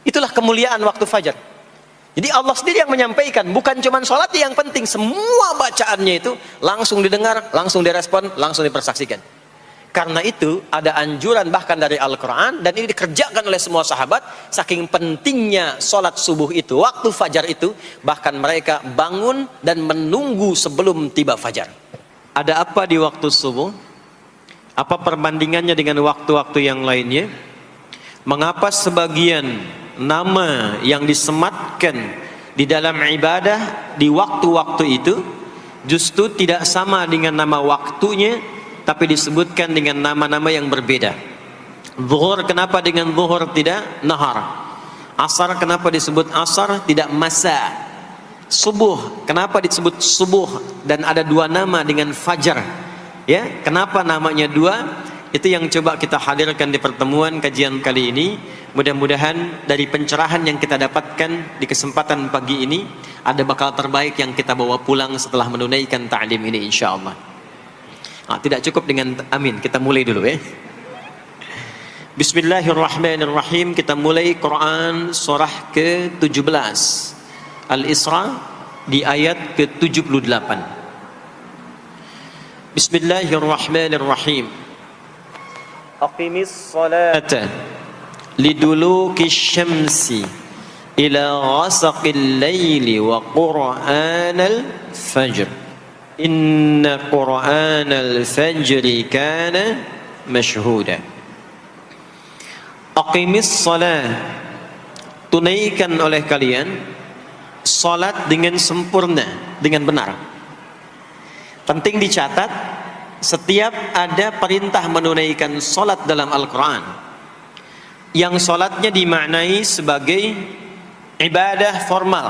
Itulah kemuliaan waktu fajar. Jadi Allah sendiri yang menyampaikan, bukan cuma sholat yang penting, semua bacaannya itu langsung didengar, langsung direspon, langsung dipersaksikan. Karena itu ada anjuran bahkan dari Al-Quran, dan ini dikerjakan oleh semua sahabat, saking pentingnya sholat subuh itu, waktu fajar itu, bahkan mereka bangun dan menunggu sebelum tiba fajar. Ada apa di waktu subuh? Apa perbandingannya dengan waktu-waktu yang lainnya? Mengapa sebagian nama yang disematkan di dalam ibadah di waktu-waktu itu justru tidak sama dengan nama waktunya, tapi disebutkan dengan nama-nama yang berbeda? Zuhur kenapa dengan zuhur tidak nahar? Asar kenapa disebut asar tidak masa? Subuh kenapa disebut subuh dan ada dua nama dengan fajar? Ya, kenapa namanya dua? Itu yang coba kita hadirkan di pertemuan kajian kali ini. Mudah-mudahan dari pencerahan yang kita dapatkan di kesempatan pagi ini ada bakal terbaik yang kita bawa pulang setelah menunaikan ta'lim ini insyaallah. Tidak cukup dengan amin, kita mulai dulu ya. Bismillahirrahmanirrahim. Kita mulai Quran surah ke-17 Al-Isra di ayat ke-78. Bismillahirrahmanirrahim. Aqimis salata liduluki syamsi ila ghasaqil laili wa qur'anal fajr inna qur'anal fajri kana mashhuda. Aqimis salat, tunaikan oleh kalian salat dengan sempurna, dengan benar. Penting dicatat, setiap ada perintah menunaikan salat dalam Al-Quran yang salatnya dimaknai sebagai ibadah formal,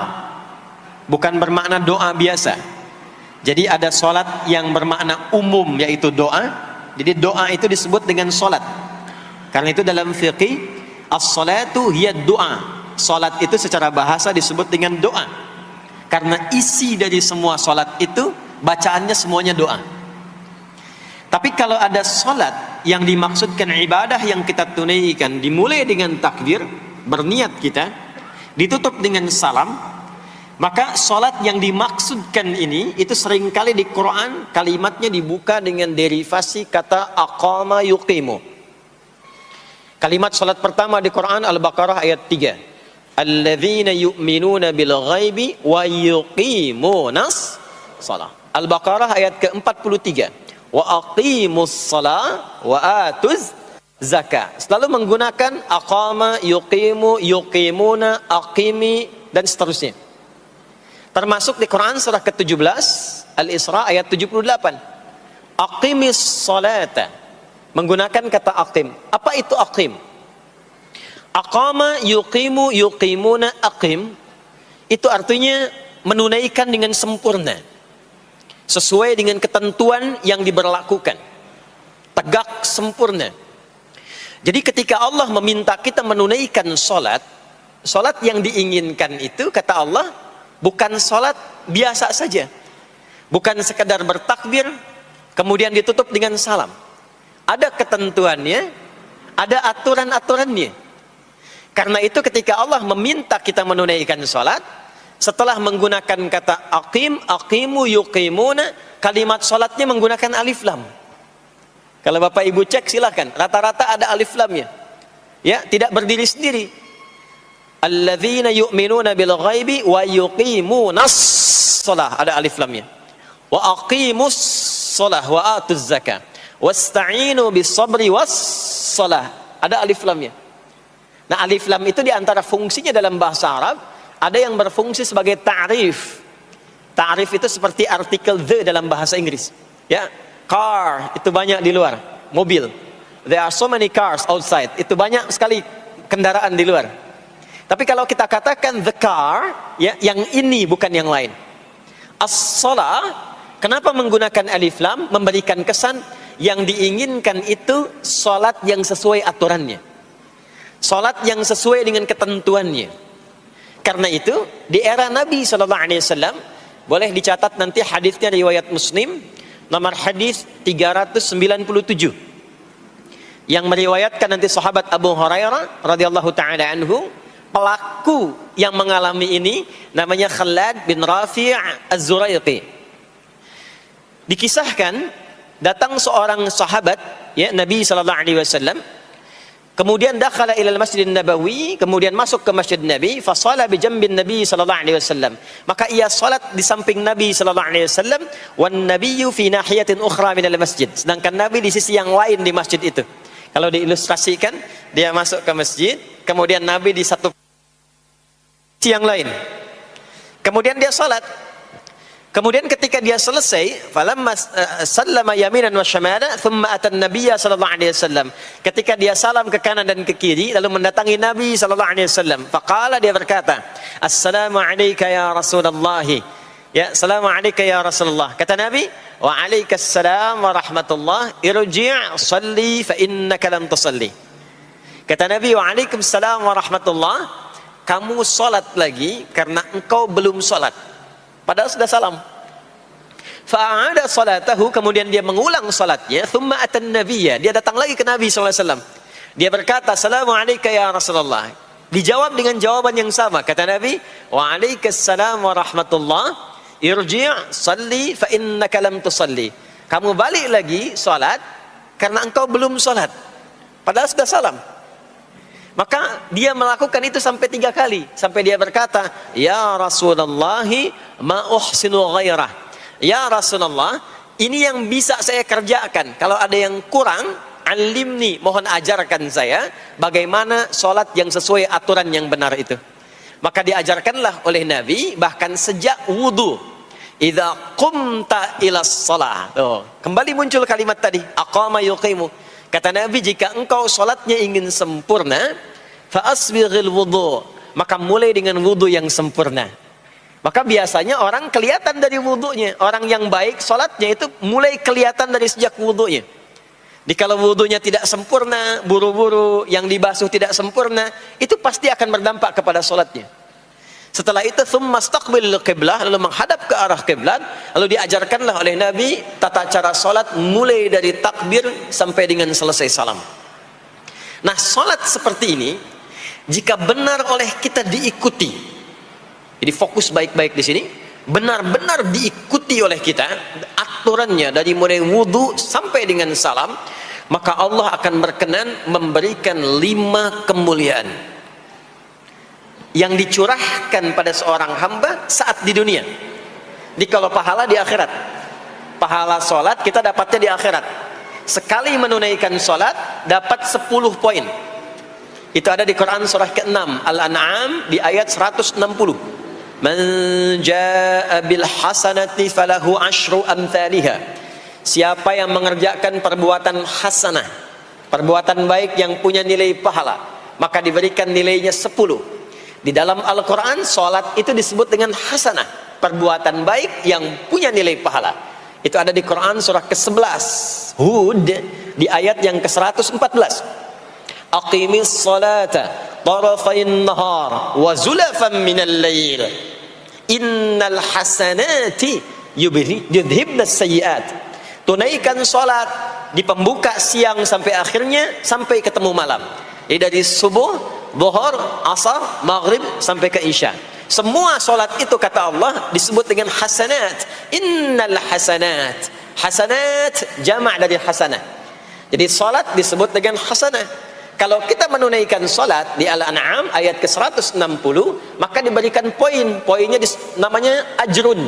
bukan bermakna doa biasa. Jadi ada salat yang bermakna umum, yaitu doa. Jadi doa itu disebut dengan salat. Karena itu dalam fiqih, as-salatu hiya doa. Salat itu secara bahasa disebut dengan doa. Karena isi dari semua salat itu bacaannya semuanya doa. Tapi kalau ada salat yang dimaksudkan ibadah yang kita tunaikan, dimulai dengan takbir, berniat kita, ditutup dengan salam, maka salat yang dimaksudkan ini itu seringkali di Quran kalimatnya dibuka dengan derivasi kata aqama yuqimu. Kalimat salat pertama di Quran Al-Baqarah ayat 3. Alladzina yu'minuna bil ghaibi wa yuqimunas shalah. Al-Baqarah ayat ke-43. Wa aqimus shalah wa atuz zakah. Selalu menggunakan aqama, yuqimu, yuqimuna, aqimi dan seterusnya. Termasuk di Quran surah ke-17 Al-Isra ayat 78. Aqimis salata, menggunakan kata aqim. Apa itu aqim? Aqama, yuqimu, yuqimuna, aqim itu artinya menunaikan dengan sempurna, sesuai dengan ketentuan yang diberlakukan, tegak sempurna. Jadi ketika Allah meminta kita menunaikan salat, salat yang diinginkan itu kata Allah bukan salat biasa saja, bukan sekedar bertakbir kemudian ditutup dengan salam. Ada ketentuannya, ada aturan-aturannya. Karena itu ketika Allah meminta kita menunaikan salat, setelah menggunakan kata aqim, aqimu, yuqimuna, kalimat salatnya menggunakan alif lam. Kalau Bapak Ibu cek silakan, rata-rata ada alif lamnya. Ya, tidak berdiri sendiri. Alladzina yu'minuna bil ghaibi wa yuqimunas shalah, ada alif lamnya. Wa aqimus shalah wa atuz zakah. Wasta'inu bis sabri was shalah, ada alif lamnya. Nah, alif lam itu diantara fungsinya dalam bahasa Arab, ada yang berfungsi sebagai ta'rif. Ta'rif itu seperti artikel the dalam bahasa Inggris. Ya, car itu banyak di luar, mobil. There are so many cars outside. Itu banyak sekali kendaraan di luar. Tapi kalau kita katakan the car, ya, yang ini bukan yang lain. As-shalah, kenapa menggunakan alif lam? Memberikan kesan yang diinginkan itu salat yang sesuai aturannya, salat yang sesuai dengan ketentuannya. Karena itu di era Nabi SAW, boleh dicatat nanti hadisnya riwayat Muslim, nomor hadis 397, yang meriwayatkan nanti sahabat Abu Hurairah radhiyallahu taala anhu, pelaku yang mengalami ini namanya Khalad bin Rafi' Az-Zuraiqi. Dikisahkan datang seorang sahabat ya Nabi sallallahu alaihi wasallam, kemudian dakhala ila al-Masjid Nabawi, kemudian masuk ke Masjid Nabi, fa shala bi jambin Nabi sallallahu alaihi wasallam. Maka ia salat di samping Nabi sallallahu alaihi wasallam, wan nabiyyu fi nahiyatin ukhra min al-masjid. Sedangkan Nabi di sisi yang lain di masjid itu. Kalau diilustrasikan, dia masuk ke masjid, kemudian Nabi di satu sisi yang lain. Kemudian dia salat. Kemudian ketika dia selesai, falamma sallama yaminan wa syamala, thumma atan nabiyya sallallahu alaihi wasallam. Ketika dia salam ke kanan dan ke kiri, lalu mendatangi Nabi sallallahu alaihi wasallam. Faqala, dia berkata, "Assalamu alayka ya Rasulullah." Ya, "Assalamu alayka ya Rasulullah." Kata Nabi, "Wa alaikassalam wa rahmatullah. Irji' shalli fa innaka lam tusalli." Kata Nabi, "Wa alaikassalam wa rahmatullah." Kamu salat lagi karena engkau belum salat. Padahal sudah salam. Fa'ada salatahu, kemudian dia mengulang salatnya. Thumma atan nabiyya, dia datang lagi ke Nabi SAW. Dia berkata, "Assalamu alayka ya Rasulullah." Dijawab dengan jawaban yang sama. Kata Nabi, "Wa alaikassalam wa rahmatullah. Irji' salli fa innaka lam tusalli." Kamu balik lagi salat karena engkau belum salat. Padahal sudah salam. Maka dia melakukan itu sampai 3 kali. Sampai dia berkata, "Ya Rasulullah, ma uhsinu ghairah." Ya Rasulullah, ini yang bisa saya kerjakan. Kalau ada yang kurang, alimni, mohon ajarkan saya bagaimana sholat yang sesuai aturan yang benar itu. Maka diajarkanlah oleh Nabi, bahkan sejak wudu. Idza qumta ila shalah. Kembali muncul kalimat tadi, aqama yuqimu. Kata Nabi, jika engkau sholatnya ingin sempurna, fa asbighil wudu, maka mulai dengan wudu yang sempurna. Maka biasanya orang kelihatan dari wudunya. Orang yang baik sholatnya itu mulai kelihatan dari sejak wudunya. Jadi kalau wudunya tidak sempurna, buru-buru, yang dibasuh tidak sempurna, itu pasti akan berdampak kepada sholatnya. Setelah itu, thumma istaqbilil qiblah, lalu menghadap ke arah kiblat, lalu diajarkanlah oleh Nabi tata cara sholat mulai dari takbir sampai dengan selesai salam. Nah, sholat seperti ini, jika benar oleh kita diikuti, jadi fokus baik-baik di sini, benar-benar diikuti oleh kita, aturannya dari mulai wudu sampai dengan salam, maka Allah akan berkenan memberikan 5 kemuliaan yang dicurahkan pada seorang hamba saat di dunia. Jadi kalau pahala di akhirat, pahala sholat kita dapatnya di akhirat. Sekali menunaikan sholat dapat 10 poin. Itu ada di Quran surah ke-6 Al-An'am di ayat 160. Man jaa bil hasanati falahu asyru amthaliha. Siapa yang mengerjakan perbuatan hasanah, perbuatan baik yang punya nilai pahala, maka diberikan nilainya 10. Di dalam Al-Quran, sholat itu disebut dengan hasanah, perbuatan baik yang punya nilai pahala. Itu ada di Quran surah ke-11 Hud di ayat yang ke-114. Aqimis salata tarafain nahar wa zulafan minal lail innal hasanati yudhibnas sayyiat. Tunaikan sholat di pembuka siang sampai akhirnya, sampai ketemu malam. Jadi dari subuh, zuhur, asar, maghrib sampai ke isya. Semua solat itu kata Allah disebut dengan hasanat. Innal hasanat. Hasanat jamak dari hasanah. Jadi solat disebut dengan hasanah. Kalau kita menunaikan solat di Al-An'am ayat ke-160, maka diberikan poin. Poinnya namanya ajrun.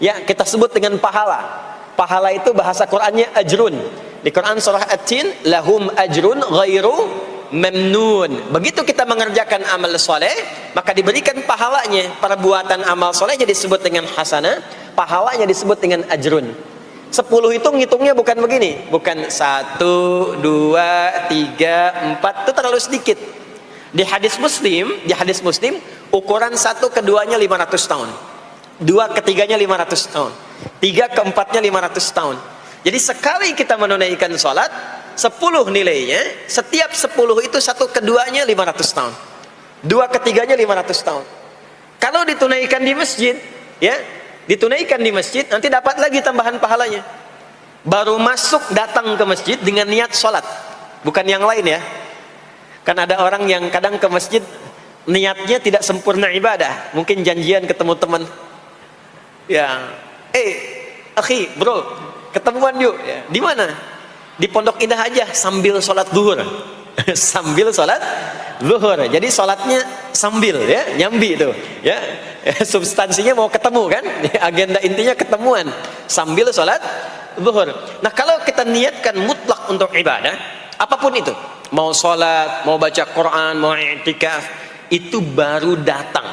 Ya, kita sebut dengan pahala. Pahala itu bahasa Qur'annya ajrun. Di Quran surah At-Tin, lahum ajrun ghairu memnun. Begitu kita mengerjakan amal soleh, maka diberikan pahalanya. Perbuatan amal solehnya disebut dengan hasanah, pahalanya disebut dengan ajrun. 10 itu ngitungnya bukan begini, bukan 1, 2, 3, 4, itu terlalu sedikit. Di hadis Muslim, ukuran 1 keduanya 500 tahun, 2 ketiganya 500 tahun, 3 keempatnya 500 tahun. Jadi sekali kita menunaikan sholat, 10 nilainya, setiap 10 itu 1 keduanya 500 tahun, 2 ketiganya 500 tahun. Kalau ditunaikan di masjid, ya, ditunaikan di masjid, nanti dapat lagi tambahan pahalanya. Baru masuk datang ke masjid dengan niat sholat, bukan yang lain ya. Kan ada orang yang kadang ke masjid niatnya tidak sempurna ibadah, mungkin janjian ketemu teman, ya, akhi, bro, ketemuan yuk, ya. Di mana? Di Pondok Indah aja, sambil sholat zuhur. Sambil sholat zuhur, jadi sholatnya sambil, ya, nyambi itu, ya. Substansinya mau ketemu kan, agenda intinya ketemuan sambil sholat zuhur. Nah, kalau kita niatkan mutlak untuk ibadah, apapun itu, mau sholat, mau baca Quran, mau i'tikaf, itu baru datang,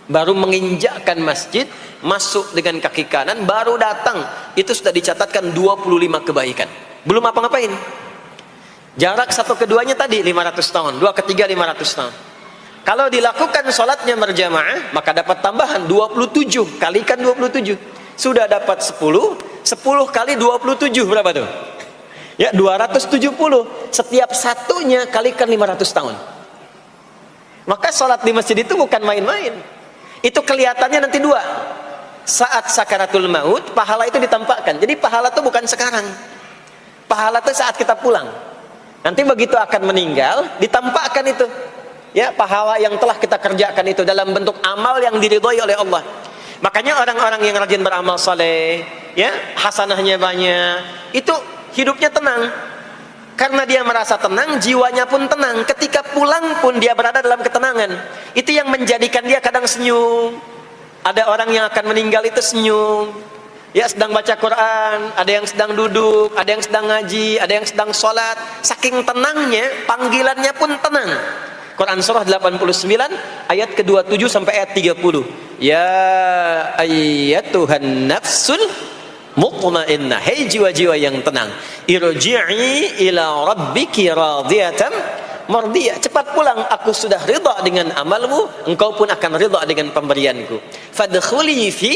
baru menginjakkan masjid, masuk dengan kaki kanan, baru datang, itu sudah dicatatkan 25 kebaikan, belum apa-ngapain. Jarak satu keduanya tadi 500 tahun, dua ketiga 500 tahun. Kalau dilakukan sholatnya berjamaah, maka dapat tambahan 27, kalikan 27, sudah dapat 10 kali 27 berapa tuh? Ya, 270. Setiap satunya kalikan 500 tahun. Maka sholat di masjid itu bukan main-main. Itu kelihatannya nanti dua. Saat sakaratul maut, pahala itu ditampakkan. Jadi pahala itu bukan sekarang. Pahala itu saat kita pulang. Nanti begitu akan meninggal, ditampakkan itu. Ya, pahala yang telah kita kerjakan itu dalam bentuk amal yang diridhoi oleh Allah. Makanya orang-orang yang rajin beramal saleh, ya, hasanahnya banyak, itu hidupnya tenang. Karena dia merasa tenang, jiwanya pun tenang. Ketika pulang pun dia berada dalam ketenangan. Itu yang menjadikan dia kadang senyum. Ada orang yang akan meninggal itu senyum. Ya, sedang baca Quran, ada yang sedang duduk, ada yang sedang ngaji, ada yang sedang sholat. Saking tenangnya, panggilannya pun tenang. Quran surah 89 ayat ke-27 sampai ayat 30. Ya ayyatuhan nafsul mutmainnah, hei jiwa-jiwa yang tenang, irji'i ila rabbiki radiyatan mardiyah, cepat pulang, aku sudah ridha dengan amalmu, engkau pun akan ridha dengan pemberianku. Fadkhuli fi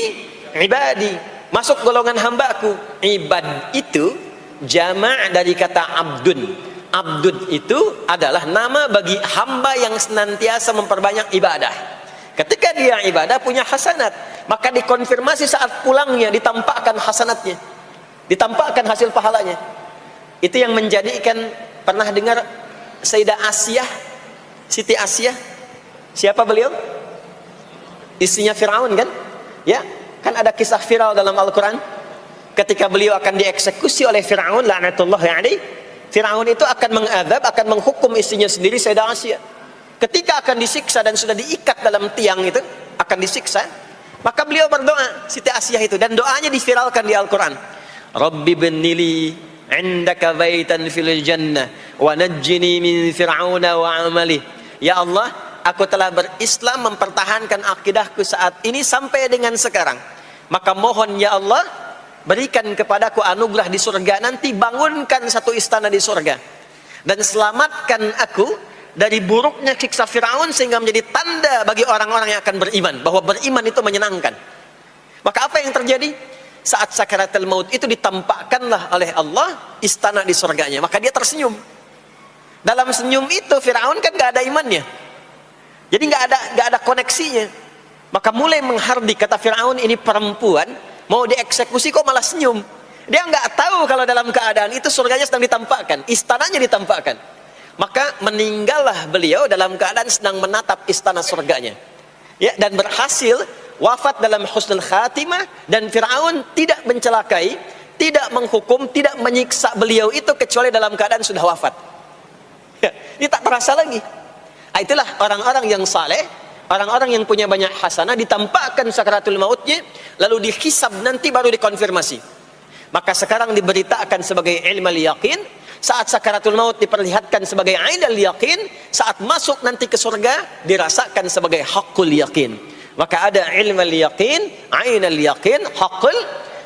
ibadi, masuk golongan hambaku. Ibad itu jama' dari kata abdun. Abdun itu adalah nama bagi hamba yang senantiasa memperbanyak ibadah. Ketika dia ibadah punya hasanat, maka dikonfirmasi saat pulangnya, ditampakkan hasanatnya, ditampakkan hasil pahalanya. Itu yang menjadikan, pernah dengar Sayyidah Asiyah, Siti Asiyah? Siapa beliau? Istrinya Fir'aun kan? Ya, kan ada kisah viral dalam Al-Quran. Ketika beliau akan dieksekusi oleh Fir'aun, la'natullahi alaihi, Fir'aun itu akan mengadab, akan menghukum istrinya sendiri, Sayyidah Asiyah. Ketika akan disiksa dan sudah diikat dalam tiang itu, akan disiksa, maka beliau berdoa, Siti Asiyah itu, dan doanya diviralkan di Al-Quran. Rabbi bnili indaka baitan fil jannah wa najjini min fir'auna wa amali. Ya Allah, aku telah berislam, mempertahankan akidahku saat ini sampai dengan sekarang. Maka mohon ya Allah, berikan kepadaku anugerah di surga nanti, bangunkan satu istana di surga, dan selamatkan aku dari buruknya siksa Fir'aun, sehingga menjadi tanda bagi orang-orang yang akan beriman, bahwa beriman itu menyenangkan. Maka apa yang terjadi? Saat sakaratul maut itu ditampakkanlah oleh Allah istana di surganya, maka dia tersenyum. Dalam senyum itu Fir'aun kan gak ada imannya, jadi gak ada koneksinya. Maka mulai menghardik, kata Fir'aun, ini perempuan mau dieksekusi kok malah senyum. Dia nggak tahu kalau dalam keadaan itu surganya sedang ditampakkan, istananya ditampakkan. Maka meninggallah beliau dalam keadaan sedang menatap istana surganya, ya, dan berhasil wafat dalam husnul khatimah. Dan Fir'aun tidak mencelakai, tidak menghukum, tidak menyiksa beliau itu kecuali dalam keadaan sudah wafat, ya, ini tak terasa lagi. Itulah orang-orang yang saleh, orang-orang yang punya banyak hasanah, ditampakkan sakaratul mautnya, lalu dihisab, nanti baru dikonfirmasi. Maka sekarang diberitakan sebagai ilmal yaqin, saat sakaratul maut diperlihatkan sebagai ainal yaqin, saat masuk nanti ke surga dirasakan sebagai haqqul yaqin. Maka ada ilmal yaqin, ainal yaqin, haqqul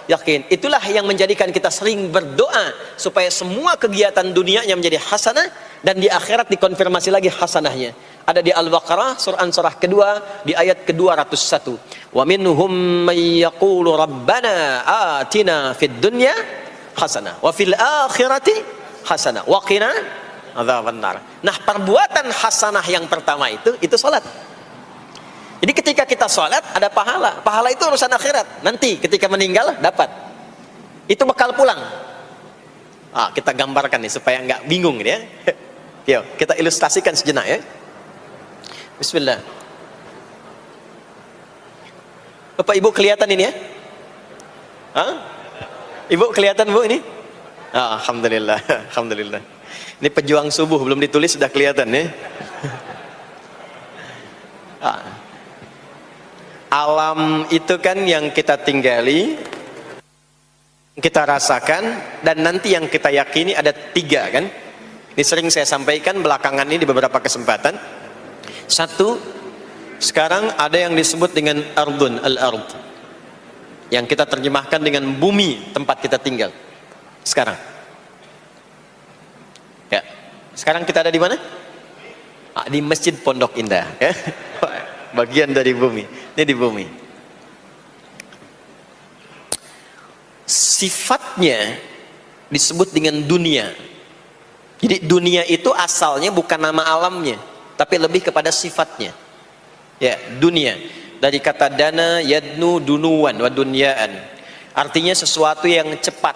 yaqin. Itulah yang menjadikan kita sering berdoa supaya semua kegiatan dunianya menjadi hasanah, dan di akhirat dikonfirmasi lagi hasanahnya. Ada di Al-Baqarah surah kedua di ayat ke-201. Wa minhum may yaqulu rabbana atina fid dunya hasanah wa fil akhirati hasanah wa qina adzabannar. Nah, perbuatan hasanah yang pertama itu salat. Jadi ketika kita salat ada pahala. Pahala itu urusan akhirat. Nanti ketika meninggal dapat. Itu bekal pulang. Kita gambarkan nih supaya nggak bingung ya. Yuk, kita ilustrasikan sejenak ya. Bismillah. Bapak Ibu kelihatan ini ya? Hah? Ibu kelihatan Bu ini? Ah, alhamdulillah, alhamdulillah. Ini pejuang subuh belum ditulis sudah kelihatan ya. Alam itu kan yang kita tinggali, kita rasakan, dan nanti yang kita yakini ada 3 kan. Ini sering saya sampaikan belakangan ini di beberapa kesempatan. 1, sekarang ada yang disebut dengan ardun, al-ard, yang kita terjemahkan dengan bumi tempat kita tinggal sekarang. Ya, sekarang kita ada di mana? Di Masjid Pondok Indah ya. Bagian dari bumi. Ini di bumi. Sifatnya disebut dengan dunia. Jadi dunia itu asalnya bukan nama alamnya, tapi lebih kepada sifatnya. Ya, dunia. Dari kata dana, yadnu, dunuan, wa dunyaan. Artinya sesuatu yang cepat,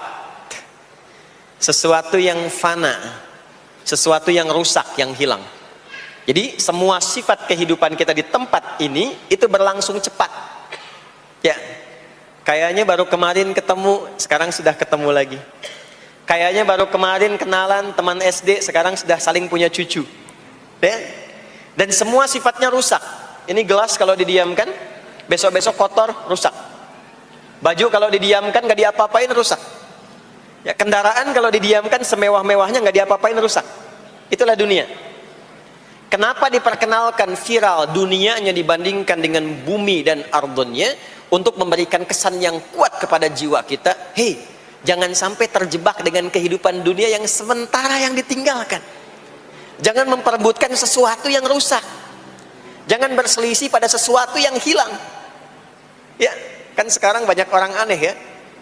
sesuatu yang fana, sesuatu yang rusak, yang hilang. Jadi semua sifat kehidupan kita di tempat ini itu berlangsung cepat. Ya, kayaknya baru kemarin ketemu, sekarang sudah ketemu lagi. Kayaknya baru kemarin kenalan teman SD, sekarang sudah saling punya cucu. Ya? Dan semua sifatnya rusak. Ini gelas kalau didiamkan, besok-besok kotor, rusak. Baju kalau didiamkan nggak diapa-apain, rusak. Ya, kendaraan kalau didiamkan semewah-mewahnya nggak diapa-apain, rusak. Itulah dunia. Kenapa diperkenalkan viral dunianya dibandingkan dengan bumi dan ardunnya? Untuk memberikan kesan yang kuat kepada jiwa kita. Hei, jangan sampai terjebak dengan kehidupan dunia yang sementara yang ditinggalkan. Jangan memperebutkan sesuatu yang rusak. Jangan berselisih pada sesuatu yang hilang. Ya, kan sekarang banyak orang aneh ya,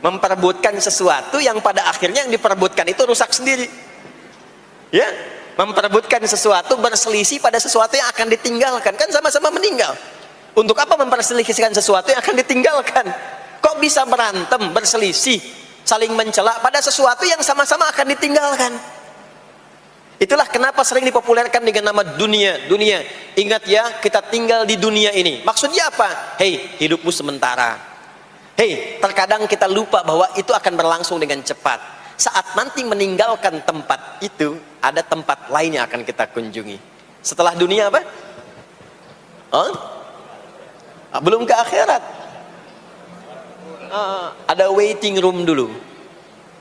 memperebutkan sesuatu yang pada akhirnya yang diperebutkan itu rusak sendiri. Ya, memperebutkan sesuatu, berselisih pada sesuatu yang akan ditinggalkan, kan sama-sama meninggal. Untuk apa memperselisihkan sesuatu yang akan ditinggalkan? Kok bisa berantem, berselisih, saling mencela pada sesuatu yang sama-sama akan ditinggalkan? Itulah kenapa sering dipopulerkan dengan nama dunia. Dunia, ingat ya, kita tinggal di dunia ini. Maksudnya apa? Hei, hidupmu sementara. Hei, terkadang kita lupa bahwa itu akan berlangsung dengan cepat. Saat nanti meninggalkan tempat itu, ada tempat lain yang akan kita kunjungi. Setelah dunia apa? Belum ke akhirat. Ada waiting room dulu.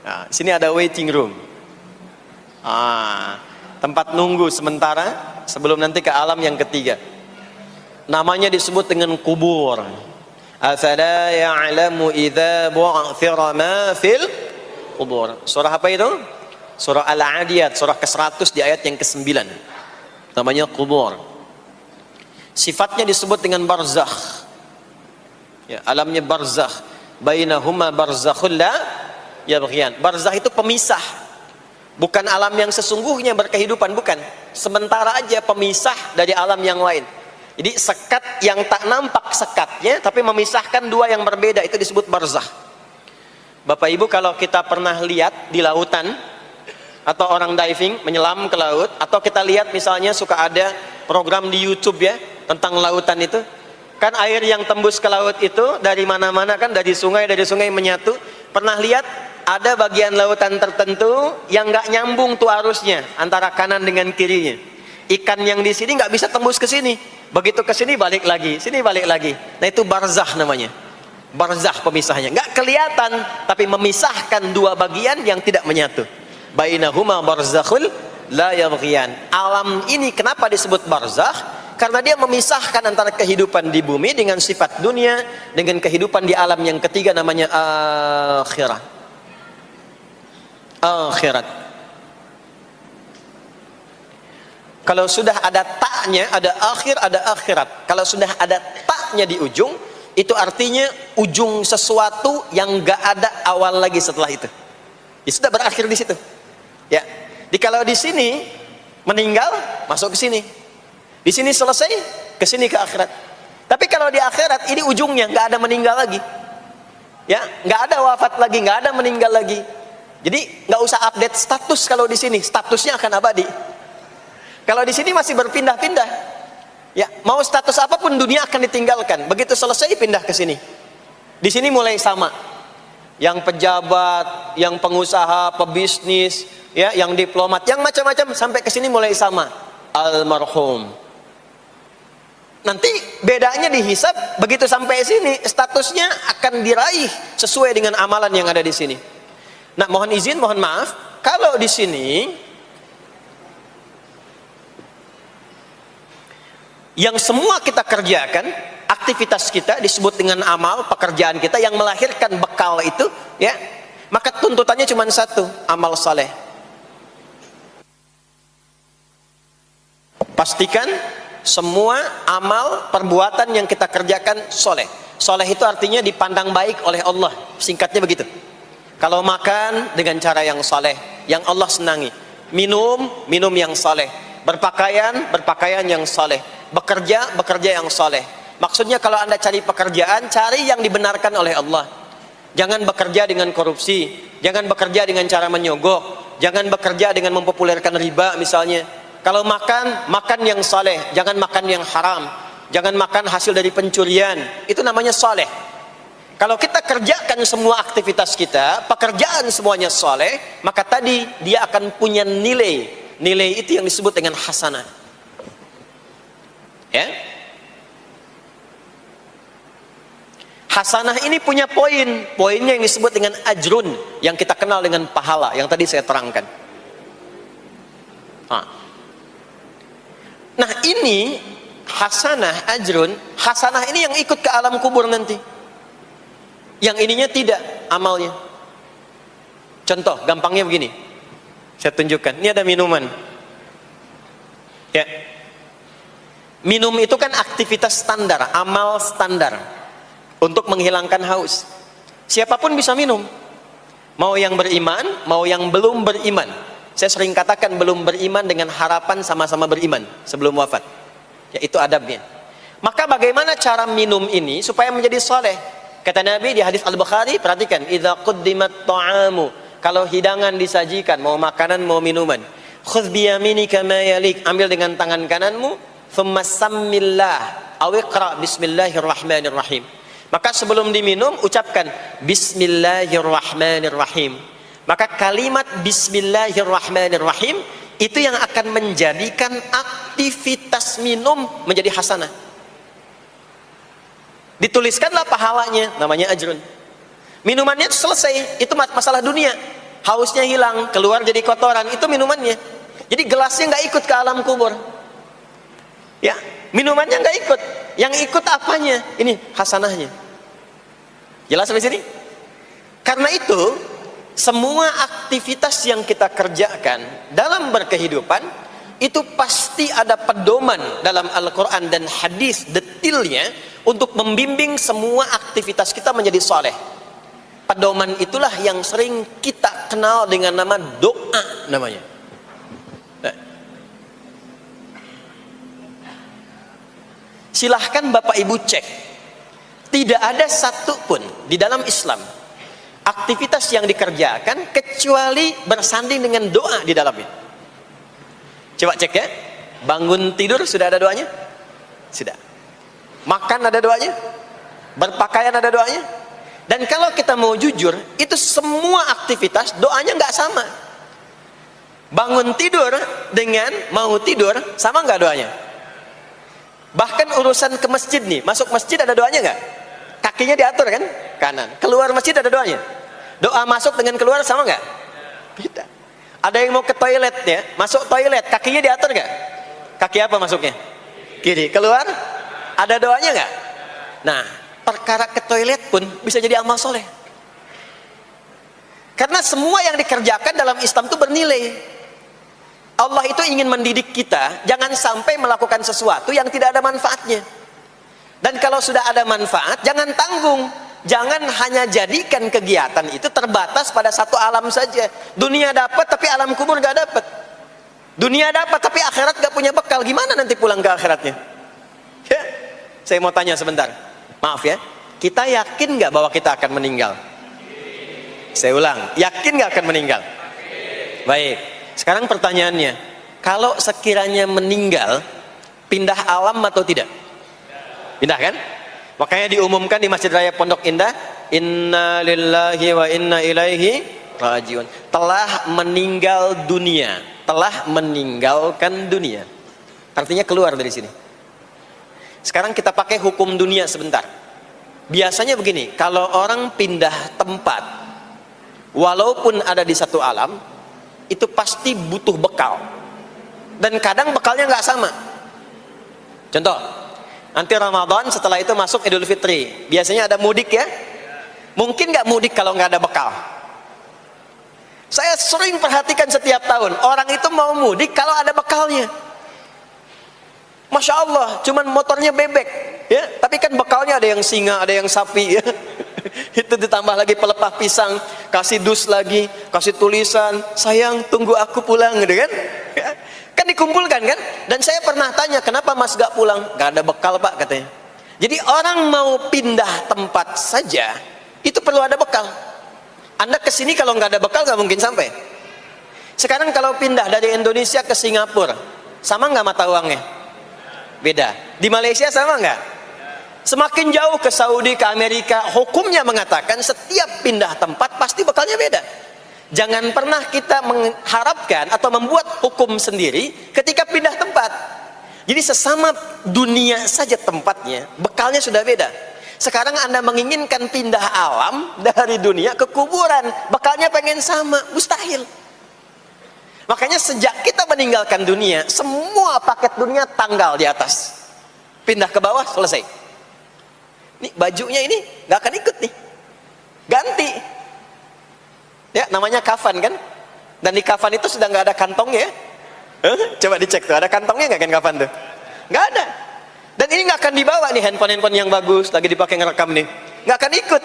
Nah, sini ada waiting room. Tempat nunggu sementara sebelum nanti ke alam yang ketiga. Namanya disebut dengan kubur. Afala ya'lamu idza bu'thira ma fil kubur. Surah apa itu? Surah Al-Adiyat, surah ke-100 di ayat yang ke-9. Namanya kubur. Sifatnya disebut dengan barzakh. Ya, alamnya barzakh. Bainahuma barzakhul la yabghiyan. Barzakh itu pemisah. Bukan alam yang sesungguhnya berkehidupan, bukan. Sementara aja pemisah dari alam yang lain. Jadi sekat yang tak nampak sekatnya, tapi memisahkan dua yang berbeda, itu disebut barzakh. Bapak Ibu, kalau kita pernah lihat di lautan, atau orang diving, menyelam ke laut, atau kita lihat misalnya suka ada program di YouTube ya, tentang lautan itu, kan air yang tembus ke laut itu, dari mana-mana kan, dari sungai menyatu. Pernah lihat, ada bagian lautan tertentu, yang nggak nyambung tuh arusnya, antara kanan dengan kirinya. Ikan yang di sini nggak bisa tembus ke sini, begitu ke sini balik lagi, sini balik lagi. Nah itu barzakh namanya. Barzakh pemisahnya, nggak kelihatan, tapi memisahkan dua bagian yang tidak menyatu. Bainahuma barzakhul la yabghiyan. Alam ini kenapa disebut barzakh? Karena dia memisahkan antara kehidupan di bumi dengan sifat dunia, dengan kehidupan di alam yang ketiga namanya akhirat. Akhirat. Kalau sudah ada taknya, ada akhir, ada akhirat. Kalau sudah ada taknya di ujung, itu artinya ujung sesuatu yang gak ada awal lagi setelah itu. Ya sudah berakhir di situ. Ya. Jadi kalau di sini meninggal, masuk ke sini. Di sini selesai, ke sini ke akhirat. Tapi kalau di akhirat ini ujungnya nggak ada meninggal lagi. Ya, nggak ada wafat lagi, nggak ada meninggal lagi. Jadi nggak usah update status kalau di sini, statusnya akan abadi. Kalau di sini masih berpindah-pindah. Ya, mau status apapun dunia akan ditinggalkan. Begitu selesai pindah ke sini. Di sini mulai sama. Yang pejabat, yang pengusaha, pebisnis, ya, yang diplomat, yang macam-macam sampai ke sini mulai sama. Almarhum. Nanti bedanya dihisab, begitu sampai sini statusnya akan diraih sesuai dengan amalan yang ada di sini. Nah, mohon izin, mohon maaf, kalau di sini yang semua kita kerjakan, aktivitas kita disebut dengan amal, pekerjaan kita yang melahirkan bekal itu, ya, maka tuntutannya cuma satu, amal saleh. Pastikan semua amal perbuatan yang kita kerjakan soleh. Soleh itu artinya dipandang baik oleh Allah, singkatnya begitu. Kalau makan dengan cara yang soleh, yang Allah senangi. Minum, minum yang soleh. Berpakaian, berpakaian yang soleh. Bekerja, bekerja yang soleh. Maksudnya kalau Anda cari pekerjaan, cari yang dibenarkan oleh Allah. Jangan bekerja dengan korupsi, jangan bekerja dengan cara menyogok, jangan bekerja dengan mempopulerkan riba misalnya. Kalau makan, makan yang saleh, jangan makan yang haram, jangan makan hasil dari pencurian, itu namanya saleh. Kalau kita kerjakan semua aktivitas kita, pekerjaan semuanya saleh, maka tadi dia akan punya nilai. Nilai itu yang disebut dengan hasanah. Ya. Hasanah ini punya poin, poinnya yang disebut dengan ajrun, yang kita kenal dengan pahala, yang tadi saya terangkan. Nah ini hasanah, ajrun, hasanah ini yang ikut ke alam kubur nanti. Yang ininya tidak amalnya. Contoh, gampangnya begini. Saya tunjukkan, ini ada minuman. Ya. Minum itu kan aktivitas standar, amal standar. Untuk menghilangkan haus. Siapapun bisa minum. Mau yang beriman, mau yang belum beriman. Saya sering katakan belum beriman dengan harapan sama-sama beriman sebelum wafat. Ya, itu adabnya. Maka bagaimana cara minum ini supaya menjadi soleh? Kata Nabi di hadis Al-Bukhari, perhatikan, idza quddimat ta'amu, kalau hidangan disajikan, mau makanan mau minuman, khudh bi yaminika ma yalik, ambil dengan tangan kananmu, thumma sammillah, aw iqra bismillahirrahmanirrahim. Maka sebelum diminum ucapkan bismillahirrahmanirrahim. Maka kalimat bismillahirrahmanirrahim itu yang akan menjadikan aktivitas minum menjadi hasanah. Dituliskanlah pahalanya, namanya ajrun. Minumannya itu selesai, itu masalah dunia. Hausnya hilang, keluar jadi kotoran, itu minumannya. Jadi gelasnya nggak ikut ke alam kubur. Ya, minumannya nggak ikut. Yang ikut apanya? Ini hasanahnya. Jelas sampai sini? Karena itu semua aktivitas yang kita kerjakan dalam berkehidupan itu pasti ada pedoman dalam Al-Quran dan hadis detailnya untuk membimbing semua aktivitas kita menjadi soleh. Pedoman itulah yang sering kita kenal dengan nama doa namanya. Nah. Silahkan Bapak Ibu cek, tidak ada satupun di dalam Islam aktivitas yang dikerjakan kecuali bersanding dengan doa di dalamnya. Coba cek ya. Bangun tidur sudah ada doanya? Sudah. Makan ada doanya? Berpakaian ada doanya? Dan kalau kita mau jujur, itu semua aktivitas doanya nggak sama. Bangun tidur dengan mau tidur sama nggak doanya? Bahkan urusan ke masjid nih, masuk masjid ada doanya nggak? Kakinya diatur kan? Kanan. Keluar masjid ada doanya. Doa masuk dengan keluar sama nggak? Beda. Ada yang mau ke toilet ya, masuk toilet, kakinya diatur nggak? Kaki apa masuknya? Kiri. Keluar? Ada doanya nggak? Nah, perkara ke toilet pun bisa jadi amal soleh. Karena semua yang dikerjakan dalam Islam itu bernilai. Allah itu ingin mendidik kita, jangan sampai melakukan sesuatu yang tidak ada manfaatnya. Dan kalau sudah ada manfaat, jangan tanggung. Jangan hanya jadikan kegiatan itu terbatas pada satu alam saja. Dunia dapat tapi alam kubur gak dapat. Dunia dapat tapi akhirat gak punya bekal. Gimana nanti pulang ke akhiratnya? Ya, saya mau tanya sebentar. Maaf ya, kita yakin gak bahwa kita akan meninggal? Saya ulang, yakin gak akan meninggal? Baik, sekarang pertanyaannya, kalau sekiranya meninggal pindah alam atau tidak? Pindah kan? Makanya diumumkan di Masjid Raya Pondok Indah, inna lillahi wa inna ilaihi rajiun, telah meninggal dunia, telah meninggalkan dunia. Artinya keluar dari sini. Sekarang kita pakai hukum dunia sebentar. Biasanya begini, kalau orang pindah tempat, walaupun ada di satu alam, itu pasti butuh bekal. Dan kadang bekalnya nggak sama. Contoh, nanti Ramadan, setelah itu masuk Idul Fitri. Biasanya ada mudik ya. Mungkin nggak mudik kalau nggak ada bekal. Saya sering perhatikan setiap tahun, orang itu mau mudik kalau ada bekalnya. Masya Allah, cuman motornya bebek, ya. Tapi kan bekalnya ada yang singa, ada yang sapi, ya. Itu ditambah lagi pelepah pisang, kasih dus lagi, kasih tulisan, sayang tunggu aku pulang, gitu kan? Kan dikumpulkan kan? Dan saya pernah tanya, kenapa mas gak pulang? Gak ada bekal pak, katanya. Jadi orang mau pindah tempat saja, itu perlu ada bekal. Anda kesini kalau nggak ada bekal nggak mungkin sampai. Sekarang kalau pindah dari Indonesia ke Singapura, sama nggak mata uangnya? Beda. Di Malaysia sama nggak? Semakin jauh ke Saudi, ke Amerika, hukumnya mengatakan setiap pindah tempat pasti bekalnya beda. Jangan pernah kita mengharapkan atau membuat hukum sendiri ketika pindah tempat. Jadi sesama dunia saja tempatnya, bekalnya sudah beda. Sekarang Anda menginginkan pindah alam dari dunia ke kuburan, bekalnya pengen sama, mustahil. Makanya sejak kita meninggalkan dunia, semua paket dunia tanggal di atas, pindah ke bawah, selesai. Nih bajunya ini nggak akan ikut nih, ganti. Ya namanya kafan kan, dan di kafan itu sudah nggak ada kantongnya. Coba dicek tuh, ada kantongnya nggak kan kafan tuh? Nggak ada. Dan ini nggak akan dibawa nih, handphone yang bagus lagi dipakai ngerekam nih, nggak akan ikut.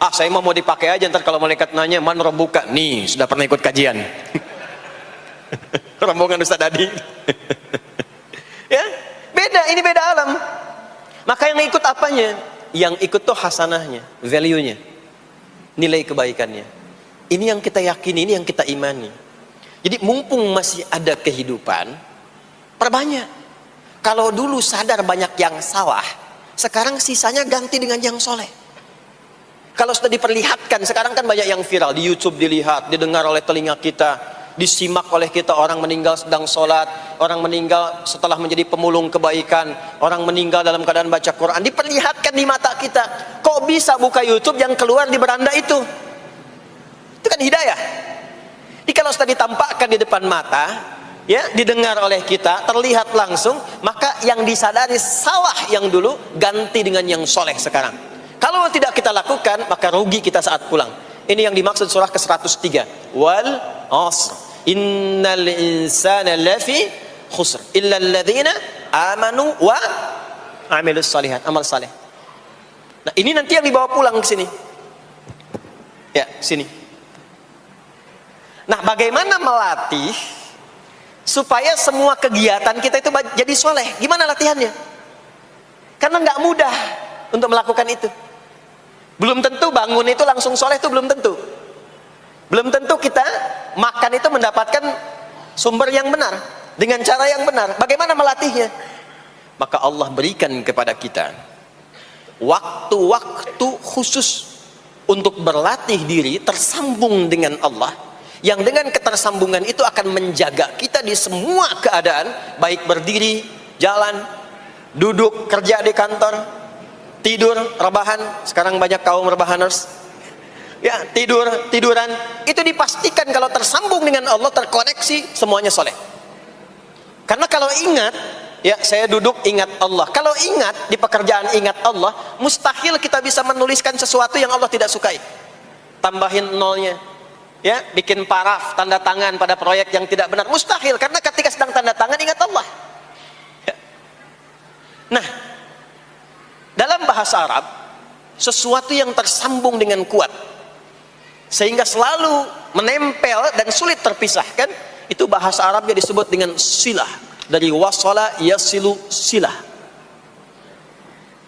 Ah saya mau dipakai aja, ntar kalau malaikat nanya man robuka, nih sudah pernah ikut kajian. Rombongan Ustaz Adi. Ya beda, ini beda alam. Maka yang ikut apanya? Yang ikut tuh hasanahnya, value-nya, nilai kebaikannya. Ini yang kita yakini, ini yang kita imani. Jadi mumpung masih ada kehidupan, perbanyak. Kalau dulu sadar banyak yang salah, sekarang sisanya ganti dengan yang soleh. Kalau sudah diperlihatkan, sekarang kan banyak yang viral di YouTube, dilihat, didengar oleh telinga kita, disimak oleh kita, orang meninggal sedang sholat, orang meninggal setelah menjadi pemulung kebaikan, orang meninggal dalam keadaan baca Quran, diperlihatkan di mata kita. Kok bisa buka YouTube yang keluar di beranda itu? Itu kan hidayah. Jadi kalau sudah ditampakkan di depan mata, ya, didengar oleh kita, terlihat langsung, maka yang disadari salah yang dulu ganti dengan yang soleh sekarang. Kalau tidak kita lakukan, maka rugi kita saat pulang. Ini yang dimaksud surah ke-103, wal asr innal insana lafi khusr illa alladhina amanu wa amilus salihat, amal saleh. Nah ini nanti yang dibawa pulang ke sini, ya sini. Nah bagaimana melatih supaya semua kegiatan kita itu jadi soleh? Gimana latihannya? Karena nggak mudah untuk melakukan itu. Belum tentu bangun itu langsung soleh, itu belum tentu. Belum tentu kita makan itu mendapatkan sumber yang benar, dengan cara yang benar. Bagaimana melatihnya? Maka Allah berikan kepada kita waktu-waktu khusus untuk berlatih diri tersambung dengan Allah, yang dengan ketersambungan itu akan menjaga kita di semua keadaan, baik berdiri, jalan, duduk, kerja di kantor, tidur, rebahan. Sekarang banyak kaum rebahaners, ya tiduran, itu dipastikan kalau tersambung dengan Allah, terkoneksi, semuanya soleh. Karena kalau ingat, ya saya duduk ingat Allah, kalau ingat di pekerjaan ingat Allah, mustahil kita bisa menuliskan sesuatu yang Allah tidak sukai. Tambahin nolnya, ya, bikin paraf, tanda tangan pada proyek yang tidak benar, mustahil. Karena ketika sedang tanda tangan ingat Allah, ya. Nah, dalam bahasa Arab, sesuatu yang tersambung dengan kuat sehingga selalu menempel dan sulit terpisahkan, itu bahasa Arabnya disebut dengan silah. Dari wasala yasilu silah.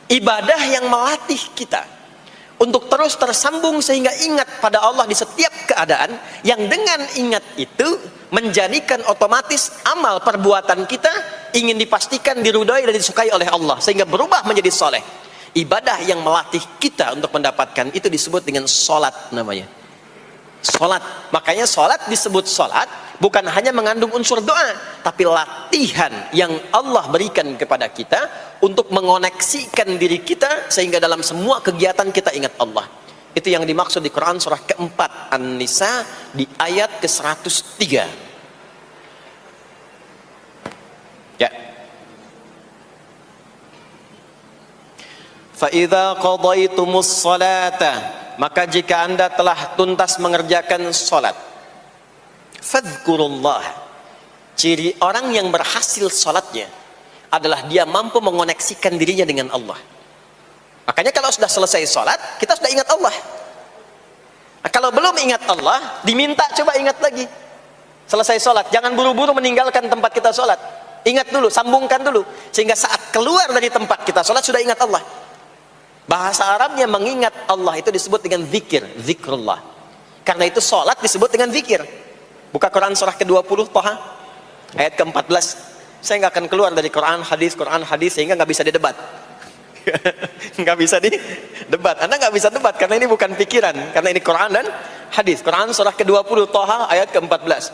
Ibadah yang melatih kita untuk terus tersambung sehingga ingat pada Allah di setiap keadaan, yang dengan ingat itu menjadikan otomatis amal perbuatan kita ingin dipastikan diridhoi dan disukai oleh Allah sehingga berubah menjadi soleh. Ibadah yang melatih kita untuk mendapatkan itu disebut dengan solat namanya. Solat. Makanya solat disebut solat bukan hanya mengandung unsur doa, tapi latihan yang Allah berikan kepada kita untuk mengoneksikan diri kita sehingga dalam semua kegiatan kita ingat Allah. Itu yang dimaksud di Quran surah keempat An-Nisa di ayat ke-103. Ya. فَإِذَا قَضَيْتُمُ الصَّلَاةَ, maka jika anda telah tuntas mengerjakan salat, fadhkurullah. Ciri orang yang berhasil salatnya adalah dia mampu mengoneksikan dirinya dengan Allah. Makanya kalau sudah selesai salat, kita sudah ingat Allah. Nah, kalau belum ingat Allah, diminta coba ingat lagi. Selesai salat, jangan buru-buru meninggalkan tempat kita salat. Ingat dulu, sambungkan dulu, sehingga saat keluar dari tempat kita salat sudah ingat Allah. Bahasa Arabnya mengingat Allah itu disebut dengan zikir, zikrullah. Karena itu salat disebut dengan zikir. Buka Quran surah ke-20 Thaha ayat ke-14. Saya nggak akan keluar dari Quran hadis sehingga nggak bisa didebat. Nggak bisa didebat. Anda nggak bisa debat karena ini bukan pikiran, karena ini Quran dan hadis. Quran surah ke-20 Thaha ayat ke-14.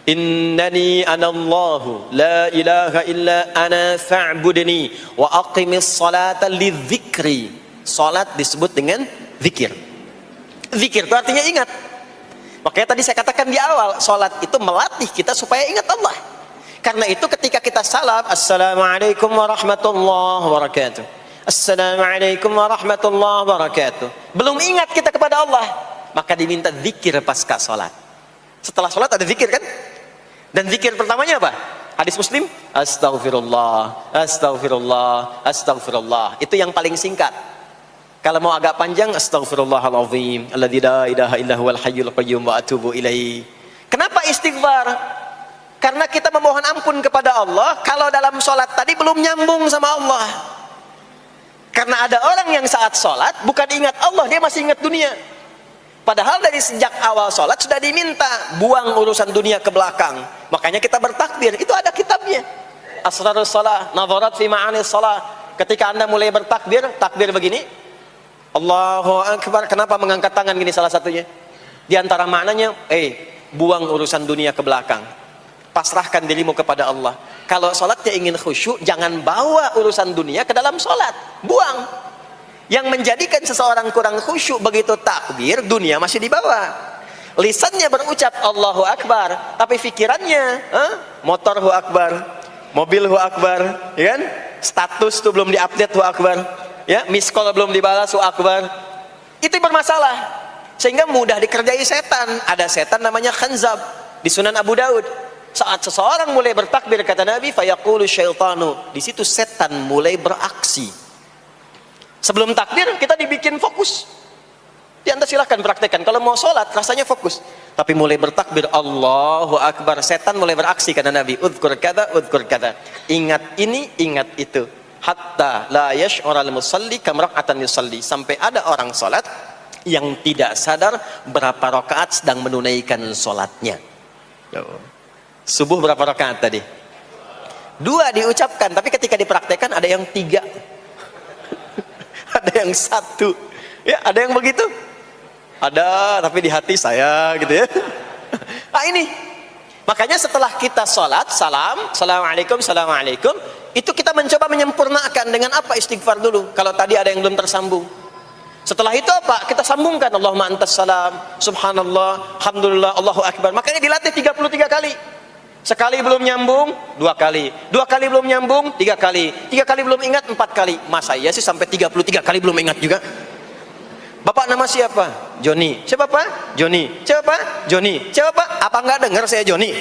Innani anallahu la ilaha illa ana fa'budni wa aqimis salata lidzikri. Salat disebut dengan zikir. Zikir itu artinya ingat. Makanya tadi saya katakan di awal, salat itu melatih kita supaya ingat Allah. Karena itu ketika kita salam, assalamualaikum warahmatullahi wabarakatuh, assalamualaikum warahmatullahi wabarakatuh, belum ingat kita kepada Allah, maka diminta zikir pasca salat. Setelah salat ada zikir kan? Dan zikir pertamanya apa? Hadis Muslim, astaghfirullah, astaghfirullah, astaghfirullah. Itu yang paling singkat. Kalau mau agak panjang, astaghfirullahalazim, alladzi la ilaha illa huwal hayyul qayyum wa atubu ilaihi. Kenapa istighfar? Karena kita memohon ampun kepada Allah kalau dalam sholat tadi belum nyambung sama Allah. Karena ada orang yang saat sholat bukan ingat Allah, dia masih ingat dunia. Padahal dari sejak awal sholat sudah diminta buang urusan dunia ke belakang. Makanya kita bertakbir, itu ada kitabnya. Asrarus shalah, nadharat fi ma'anis shalah. Ketika Anda mulai bertakbir, takbir begini, Allahu Akbar. Kenapa mengangkat tangan gini salah satunya? Di antara maknanya, buang urusan dunia ke belakang. Pasrahkan dirimu kepada Allah. Kalau sholatnya ingin khusyuk, jangan bawa urusan dunia ke dalam sholat. Buang. Yang menjadikan seseorang kurang khusyuk begitu takbir, dunia masih dibawa. Lisannya berucap Allahu Akbar, tapi pikirannya motor hu akbar, mobil hu akbar, ya kan? Status tuh belum diupdate hu akbar, ya, miss call belum dibalas hu akbar. Itu bermasalah, sehingga mudah dikerjai setan. Ada setan namanya khanzab di Sunan Abu Daud. Saat seseorang mulai bertakbir, kata Nabi, fayaqulu syaitanu, di situ setan mulai beraksi. Sebelum takbir kita dibikin fokus. Anda silahkan praktekkan. Kalau mau sholat rasanya fokus. Tapi mulai bertakbir Allahu Akbar, setan mulai beraksi, kata Nabi. Udhkur kada, udhkur kada. Ingat ini, ingat itu. Hatta la yash'ural musalli kam rak'atan yusalli. Sampai ada orang sholat yang tidak sadar berapa rakaat sedang menunaikan sholatnya. Subuh berapa rakaat tadi? 2 diucapkan, tapi ketika dipraktekkan ada yang 3. Ada yang 1. Ya, ada yang begitu. Ada, tapi di hati saya gitu ya. Nah ini, makanya setelah kita sholat, salam, assalamualaikum, assalamualaikum, itu kita mencoba menyempurnakan dengan apa? Istighfar dulu. Kalau tadi ada yang belum tersambung. Setelah itu apa? Kita sambungkan. Allahumma antas salam, subhanallah, alhamdulillah, Allahu Akbar. Makanya dilatih 33 kali. Sekali belum nyambung, 2 kali. 2 kali belum nyambung, 3 kali. 3 kali belum ingat, 4 kali. Masa iya sih sampai 33 kali belum ingat juga? Bapak nama siapa? Joni. Siapa Pak? Joni. Siapa Pak? Joni. Siapa Pak? Apa enggak dengar saya Joni?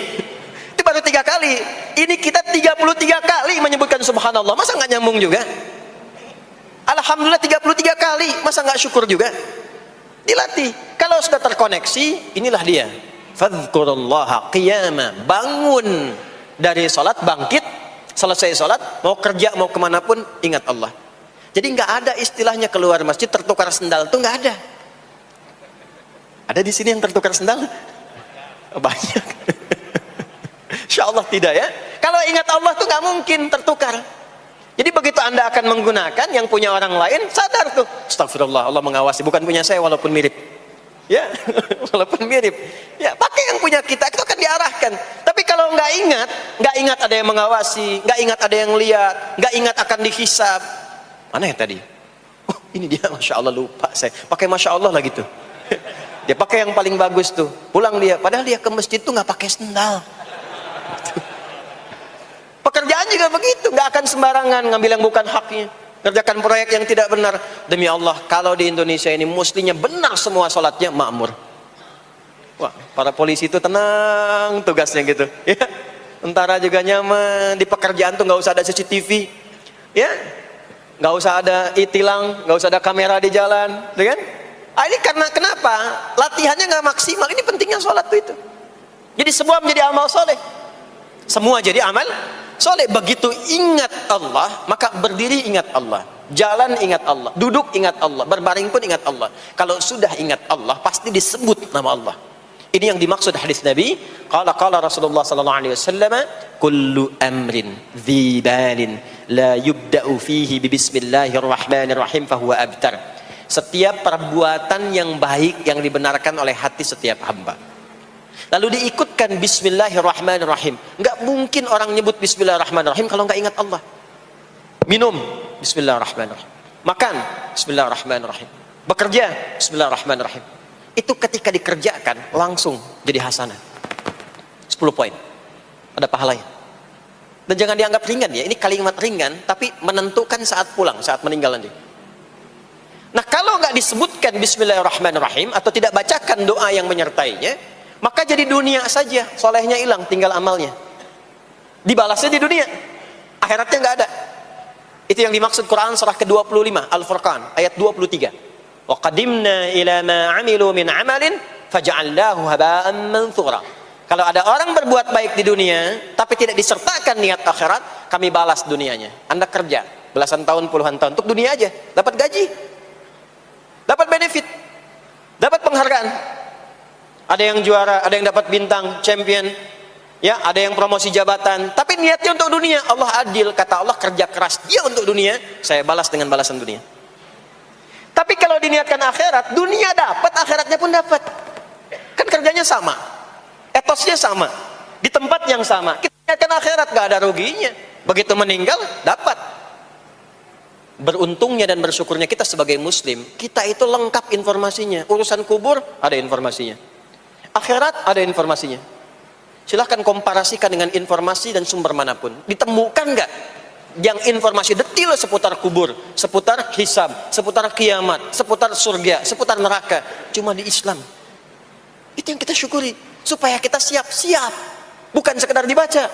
Itu baru 3 kali. Ini kita 33 kali menyebutkan subhanallah. Masa enggak nyambung juga? Alhamdulillah 33 kali. Masa enggak syukur juga? Dilatih. Kalau sudah terkoneksi, inilah dia. Fadhkurullaha qiyama. Bangun dari sholat, bangkit. Selesai sholat, mau kerja, mau kemanapun, ingat Allah. Jadi nggak ada istilahnya keluar masjid tertukar sendal, tuh nggak ada. Ada di sini yang tertukar sendal? Banyak. Insya Allah tidak ya. Kalau ingat Allah tuh nggak mungkin tertukar. Jadi begitu Anda akan menggunakan yang punya orang lain, sadar tuh, astagfirullah, Allah mengawasi, bukan punya saya walaupun mirip. Ya, walaupun mirip. Ya, pakai yang punya kita, itu akan diarahkan. Tapi kalau nggak ingat ada yang mengawasi, nggak ingat ada yang lihat, nggak ingat akan dihisab. Mana ya tadi? Oh, ini dia, masya Allah, lupa saya. Pakai masya Allah lah gitu. Dia pakai yang paling bagus tuh. Pulang dia, padahal dia ke masjid tuh nggak pakai sendal. Pekerjaan juga begitu, nggak akan sembarangan ngambil yang bukan haknya, kerjakan proyek yang tidak benar. Demi Allah, kalau di Indonesia ini muslimnya benar semua sholatnya, makmur. Wah, para polisi itu tenang tugasnya gitu, ya. Tentara juga nyaman, di pekerjaan tuh nggak usah ada CCTV, ya, nggak usah ada e-tilang, nggak usah ada kamera di jalan, ya kan? Ini karena kenapa? Latihannya nggak maksimal. Ini pentingnya sholat tuh itu. Jadi semua menjadi amal soleh, semua jadi amal soleh. Begitu ingat Allah, maka berdiri ingat Allah, jalan ingat Allah, duduk ingat Allah, berbaring pun ingat Allah. Kalau sudah ingat Allah, pasti disebut nama Allah. Ini yang dimaksud hadis Nabi. Qala Rasulullah sallallahu alaihi wasallam, kullu amrin dhi balin la yubda'u fihi bi bismillahirrahmanirrahim fahuwa abtar. Setiap perbuatan yang baik yang dibenarkan oleh hati setiap hamba, lalu diikutkan bismillahirrahmanirrahim. Nggak mungkin orang nyebut bismillahirrahmanirrahim kalau nggak ingat Allah. Minum, bismillahirrahmanirrahim. Makan, bismillahirrahmanirrahim. Bekerja, bismillahirrahmanirrahim. Itu ketika dikerjakan langsung jadi hasanah. 10 poin. Ada pahalanya. Dan jangan dianggap ringan ya. Ini kalimat ringan tapi menentukan saat pulang, saat meninggal nanti. Nah, kalau nggak disebutkan bismillahirrahmanirrahim atau tidak bacakan doa yang menyertainya, maka jadi dunia saja, solehnya hilang, tinggal amalnya. Dibalasnya di dunia, akhiratnya nggak ada. Itu yang dimaksud Quran surah ke-25 Al-Furqan ayat 23. Wa qadimna ila ma 'amilu min 'amalin faj'alnahu haba'an manthura. Kalau ada orang berbuat baik di dunia tapi tidak disertakan niat akhirat, kami balas dunianya. Anda kerja belasan tahun, puluhan tahun untuk dunia aja, dapat gaji, dapat benefit, dapat penghargaan. Ada yang juara, ada yang dapat bintang, champion, ya, ada yang promosi jabatan, tapi niatnya untuk dunia. Allah adil, kata Allah, kerja keras dia untuk dunia, saya balas dengan balasan dunia. Tapi kalau diniatkan akhirat, dunia dapat, akhiratnya pun dapat. Kan kerjanya sama, etosnya sama, di tempat yang sama. Kita niatkan akhirat, gak ada ruginya. Begitu meninggal, dapat. Beruntungnya dan bersyukurnya kita sebagai muslim, kita itu lengkap informasinya. Urusan kubur ada informasinya, akhirat ada informasinya. Silahkan komparasikan dengan informasi dan sumber manapun. Ditemukan nggak yang informasi detail seputar kubur, seputar hisab, seputar kiamat, seputar surga, seputar neraka? Cuma di Islam. Itu yang kita syukuri, supaya kita siap-siap. Bukan sekedar dibaca,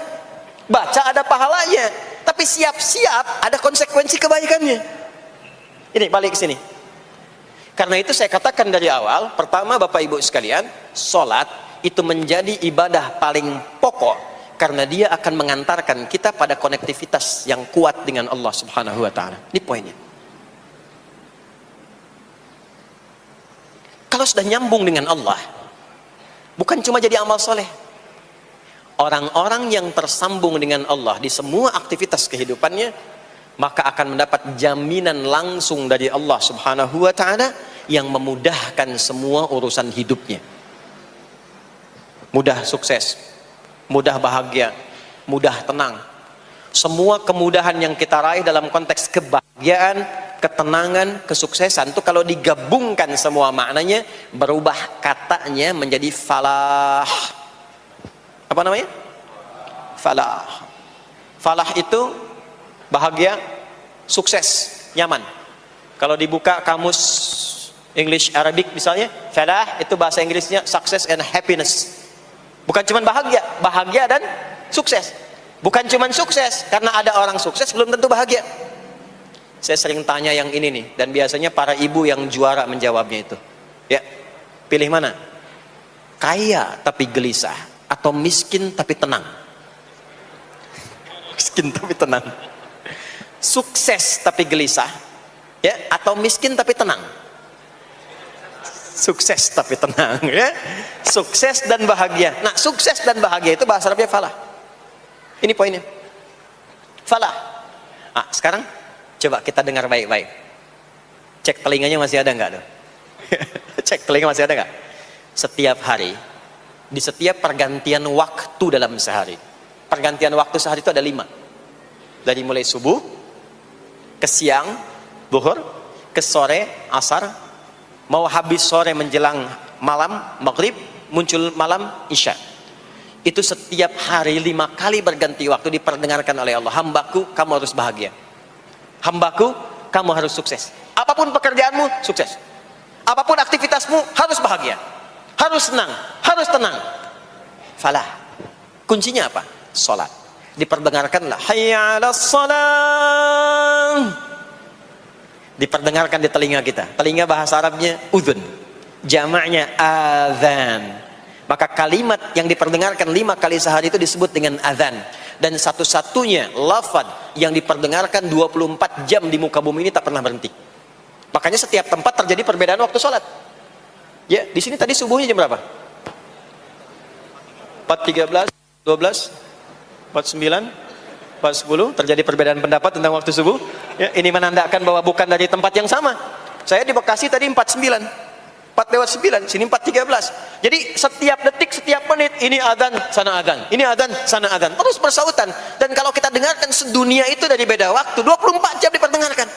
baca ada pahalanya, tapi siap-siap ada konsekuensi kebaikannya. Ini balik ke sini. Karena itu saya katakan dari awal, pertama Bapak Ibu sekalian, sholat itu menjadi ibadah paling pokok karena dia akan mengantarkan kita pada konektivitas yang kuat dengan Allah Subhanahu wa taala. Ini poinnya. Kalau sudah nyambung dengan Allah, bukan cuma jadi amal soleh. Orang-orang yang tersambung dengan Allah di semua aktivitas kehidupannya, maka akan mendapat jaminan langsung dari Allah Subhanahu wa ta'ala yang memudahkan semua urusan hidupnya. Mudah sukses, mudah bahagia, mudah tenang. Semua kemudahan yang kita raih dalam konteks kebahagiaan, ketenangan, kesuksesan itu kalau digabungkan semua maknanya, berubah katanya menjadi falah. Apa namanya? Falah. Falah itu bahagia, sukses, nyaman. Kalau dibuka kamus English Arabic misalnya, falah itu bahasa Inggrisnya success and happiness. Bukan cuma bahagia, bahagia dan sukses. Bukan cuma sukses, karena ada orang sukses belum tentu bahagia. Saya sering tanya yang ini nih, dan biasanya para ibu yang juara menjawabnya itu. Ya, pilih mana? Kaya tapi gelisah, atau miskin tapi tenang? Miskin tapi tenang. Sukses tapi gelisah, ya, atau miskin tapi tenang? Sukses tapi tenang, ya. Sukses dan bahagia. Nah, sukses dan bahagia itu bahasa Arabnya falah. Ini poinnya. Falah. Sekarang coba kita dengar baik-baik. Cek telinganya masih ada nggak tuh? Cek telinga masih ada nggak? Setiap hari, di setiap pergantian waktu dalam sehari. Pergantian waktu sehari itu ada 5. Dari mulai subuh, ke siang, zuhur, ke sore, asar, mau habis sore menjelang malam, maghrib, muncul malam, isya. Itu setiap hari 5 kali berganti waktu diperdengarkan oleh Allah. Hambaku, kamu harus bahagia. Hambaku, kamu harus sukses. Apapun pekerjaanmu, sukses. Apapun aktivitasmu, harus bahagia. Harus senang, harus tenang. Falah. Kuncinya apa? Salat. Diperdengarkanlah hayya 'alas shalah. Diperdengarkan di telinga kita. Telinga bahasa Arabnya udhun. Jamaknya adzan. Maka kalimat yang diperdengarkan 5 kali sehari itu disebut dengan adzan. Dan satu-satunya lafaz yang diperdengarkan 24 jam di muka bumi ini tak pernah berhenti. Makanya setiap tempat terjadi perbedaan waktu sholat. Ya, di sini tadi subuhnya jam berapa? 4.13, 12, 49, 4.10. Terjadi perbedaan pendapat tentang waktu subuh. Ya, ini menandakan bahwa bukan dari tempat yang sama. Saya di Bekasi tadi 49, 4:09, sini 4:13. Jadi setiap detik, setiap menit, ini adzan, sana adzan, ini adzan, sana adzan, terus bersautan. Dan kalau kita dengarkan sedunia itu dari beda waktu, 24 jam diperdengarkan.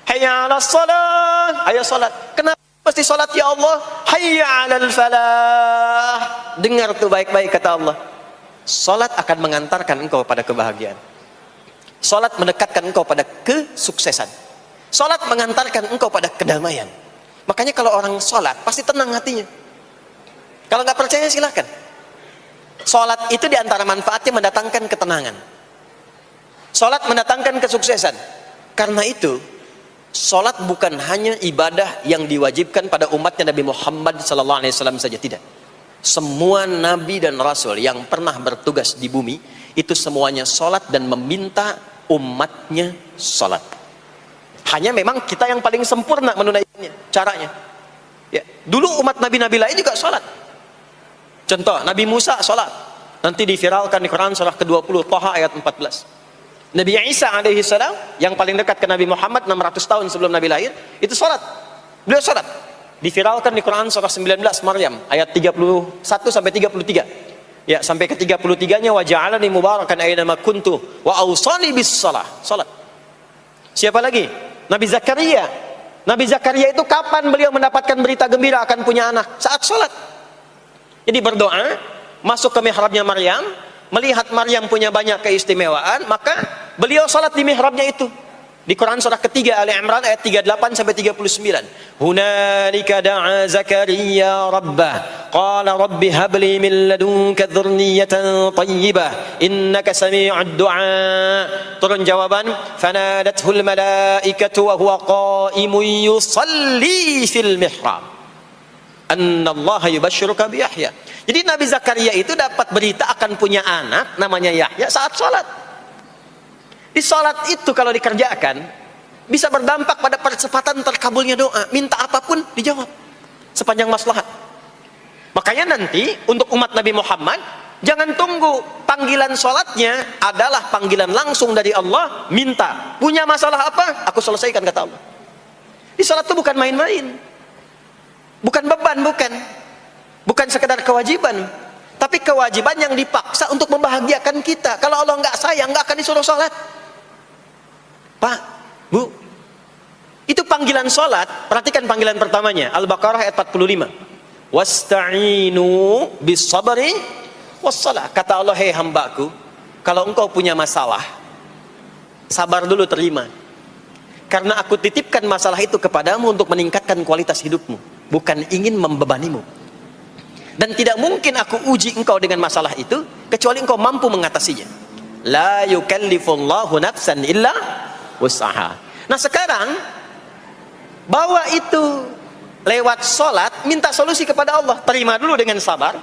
Hayya 'alas shalah, ayo salat. Kenapa pasti salat ya Allah? Hayya 'alal falah. Dengar tuh baik-baik kata Allah. Salat akan mengantarkan engkau pada kebahagiaan. Salat mendekatkan engkau pada kesuksesan. Salat mengantarkan engkau pada kedamaian. Makanya kalau orang salat pasti tenang hatinya. Kalau nggak percaya silakan. Salat itu diantara manfaatnya mendatangkan ketenangan. Salat mendatangkan kesuksesan. Karena itu salat bukan hanya ibadah yang diwajibkan pada umatnya Nabi Muhammad SAW saja, tidak. Semua nabi dan rasul yang pernah bertugas di bumi itu semuanya salat dan meminta umatnya salat. Hanya memang kita yang paling sempurna menunaikannya, caranya. Ya, dulu umat nabi-nabi lain juga salat. Contoh, Nabi Musa salat. Nanti diviralkan di Quran surah ke-20 Thaha ayat 14. Nabi Isa alaihi salam yang paling dekat ke Nabi Muhammad 600 tahun sebelum Nabi lahir, itu salat. Beliau salat. Diviralkan di Quran surah 19 Maryam ayat 31 sampai 33. Ya, sampai ke 33-nya wa ja'alani mubarakan aina ma kuntu wa awsani bis shalah. Salat. Siapa lagi? Nabi Zakaria. Nabi Zakaria itu kapan beliau mendapatkan berita gembira akan punya anak? Saat salat. Jadi berdoa, masuk ke mihrabnya Maryam, melihat Maryam punya banyak keistimewaan, maka beliau salat di mihrabnya itu. Di Quran surah ketiga Ali Imran ayat 38 sampai 39. Hunalika da'a Zakaria rabbah qala rabbi habli min ladunka dzurriyyatan thayyibah innaka sami'ud du'a. Turun jawaban, fanadathul malaikatu wa huwa qa'imun yusalli fil mihrab. Annallaha yubashshiruka bi Yahya. Jadi Nabi Zakaria itu dapat berita akan punya anak namanya Yahya saat salat. Di salat itu kalau dikerjakan bisa berdampak pada percepatan terkabulnya doa. Minta apapun dijawab sepanjang maslahat. Makanya nanti untuk umat Nabi Muhammad jangan tunggu, panggilan salatnya adalah panggilan langsung dari Allah. Minta, punya masalah apa? Aku selesaikan kata Allah. Di salat itu bukan main-main, bukan beban, bukan sekedar kewajiban, tapi kewajiban yang dipaksa untuk membahagiakan kita. Kalau Allah nggak sayang, nggak akan disuruh salat. Pak, Bu, itu panggilan salat. Perhatikan panggilan pertamanya, Al-Baqarah ayat 45. Wasta'inu bis sabri was salah. Kata Allah, hei hambaku, kalau engkau punya masalah, sabar dulu, terima. Karena aku titipkan masalah itu kepadamu untuk meningkatkan kualitas hidupmu, bukan ingin membebanimu. Dan tidak mungkin aku uji engkau dengan masalah itu kecuali engkau mampu mengatasinya. La yukallifullahu nafsan illa wus'aha. Nah sekarang bawa itu lewat sholat, minta solusi kepada Allah. Terima dulu dengan sabar.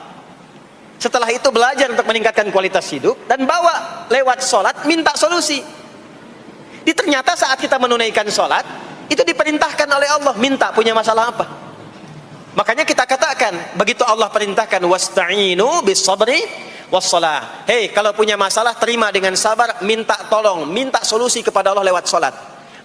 Setelah itu belajar untuk meningkatkan kualitas hidup, dan bawa lewat sholat, minta solusi. Ternyata saat kita menunaikan sholat itu diperintahkan oleh Allah, minta punya masalah apa. Makanya kita katakan, begitu Allah perintahkan wasta'inu bis sabri wassalah. Hei, kalau punya masalah terima dengan sabar, minta tolong, minta solusi kepada Allah lewat salat.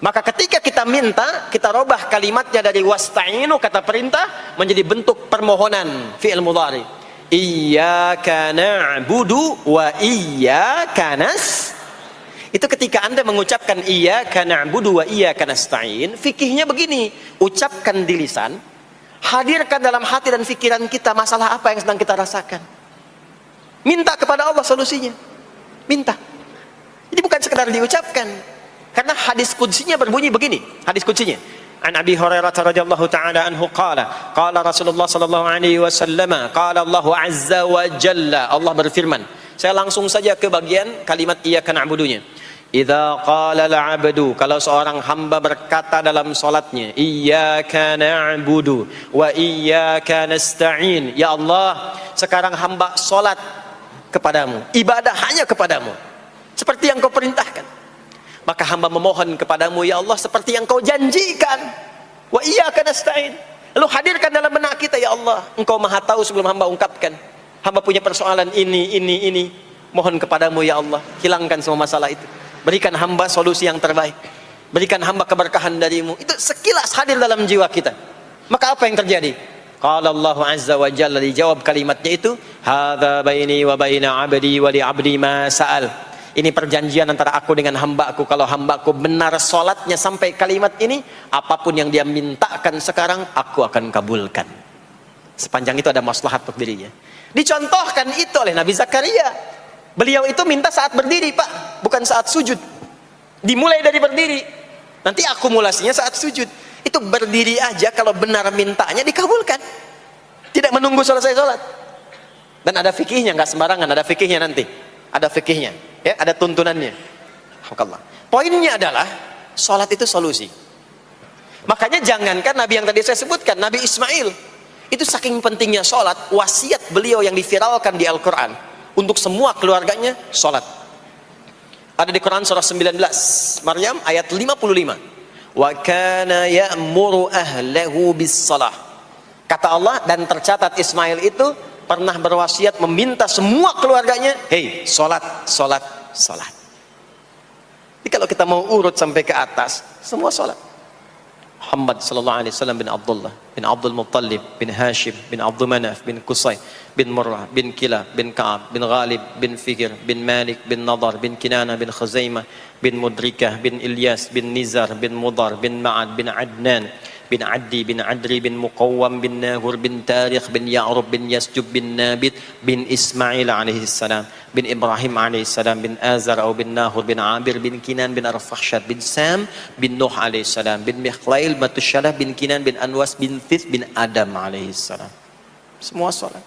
Maka ketika kita minta, kita robah kalimatnya dari wasta'inu, kata perintah, menjadi bentuk permohonan, fi'il mudhari. Iyyaka na'budu wa iyyaka nasta'in. Itu ketika Anda mengucapkan iyyaka na'budu wa iyyaka nasta'in, fikihnya begini, ucapkan di lisan, hadirkan dalam hati dan pikiran kita masalah apa yang sedang kita rasakan. Minta kepada Allah solusinya. Minta. Jadi bukan sekedar diucapkan. Karena hadis qudsinya berbunyi begini, hadis qudsinya. An Abi Hurairah radhiyallahu ta'ala anhu qala, qala Rasulullah sallallahu alaihi wasallam, qala Allah azza wa jalla, Allah berfirman. Saya langsung saja ke bagian kalimat iyyaka na'budunya. Idza qala al-'abdu, kalau seorang hamba berkata dalam salatnya, iyyaka na'budu wa iyyaka nasta'in, ya Allah, sekarang hamba salat kepadamu, ibadah hanya kepadamu, seperti yang kau perintahkan. Maka hamba memohon kepadamu, ya Allah, seperti yang kau janjikan. Wa iyyaka nasta'in. Lalu hadirkan dalam benak kita, ya Allah, engkau maha tahu sebelum hamba ungkapkan. Hamba punya persoalan ini. Mohon kepadamu, ya Allah, hilangkan semua masalah itu. Berikan hamba solusi yang terbaik. Berikan hamba keberkahan darimu. Itu sekilas hadir dalam jiwa kita. Maka apa yang terjadi? Qala Allah azza wa jalla, dijawab kalimatnya itu, hadza baini wa baina 'abdi wa li 'abdi ma sa'al. Ini perjanjian antara aku dengan hambaku. Kalau hambaku benar salatnya sampai kalimat ini, apapun yang dia mintakan sekarang, aku akan kabulkan. Sepanjang itu ada maslahat untuk dirinya. Dicontohkan itu oleh Nabi Zakaria. Beliau itu minta saat berdiri, Pak, bukan saat sujud. Dimulai dari berdiri. Nanti akumulasinya saat sujud. Itu berdiri aja, kalau benar mintanya dikabulkan. Tidak menunggu selesai sholat. Dan ada fikihnya, nggak sembarangan, ada fikihnya nanti. Ada fikihnya, ya, ada tuntunannya. Alhamdulillah. Poinnya adalah sholat itu solusi. Makanya jangankan Nabi yang tadi saya sebutkan, Nabi Ismail, itu saking pentingnya sholat, wasiat beliau yang diviralkan di Al-Quran untuk semua keluarganya, sholat. Ada di Quran surah 19 Maryam ayat 55. Wa kana ya'muru ahlahu bis salah. Kata Allah, dan tercatat Ismail itu pernah berwasiat meminta semua keluarganya, hei, sholat. Jadi kalau kita mau urut sampai ke atas, semua sholat. Muhammad sallallahu alaihi wasallam bin Abdullah bin Abdul Muttalib bin Hashim bin Abdul Manaf bin Qusay bin Murrah bin Kilab bin Ka'ab bin Ghalib bin Fikir bin Malik bin Nadar bin Kinana bin Khuzaimah bin Mudrikah bin Ilyas bin Nizar bin Mudar bin Ma'ad bin Adnan bin Addi bin Adri bin Muqawwam bin Nahur bin Tarikh bin Ya'rub bin Yasjub bin Nabit bin Ismail alaihi salam bin Ibrahim alaihi salam bin Azar atau bin Nahur bin Abir bin Kinan bin Arfakhshad bin Sam bin Nuh alaihi salam bin Mikhlail Matusyalah bin Kinan bin Anwas bin Thith bin Adam alaihi salam. Semua salat.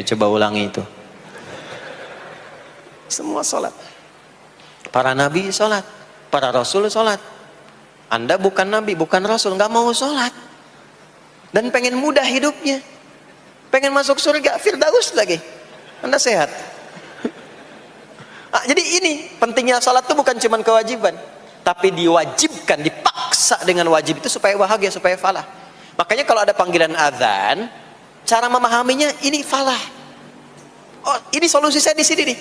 Coba ulangi itu. Semua salat. Para nabi salat, para rasul salat. Anda bukan nabi, bukan rasul, nggak mau sholat dan pengen mudah hidupnya, pengen masuk surga Firdaus lagi, Anda sehat. Jadi ini pentingnya sholat itu bukan cuma kewajiban, tapi diwajibkan, dipaksa dengan wajib itu supaya bahagia, supaya falah. Makanya kalau ada panggilan azan, cara memahaminya ini falah. Oh, ini solusi saya di sini nih,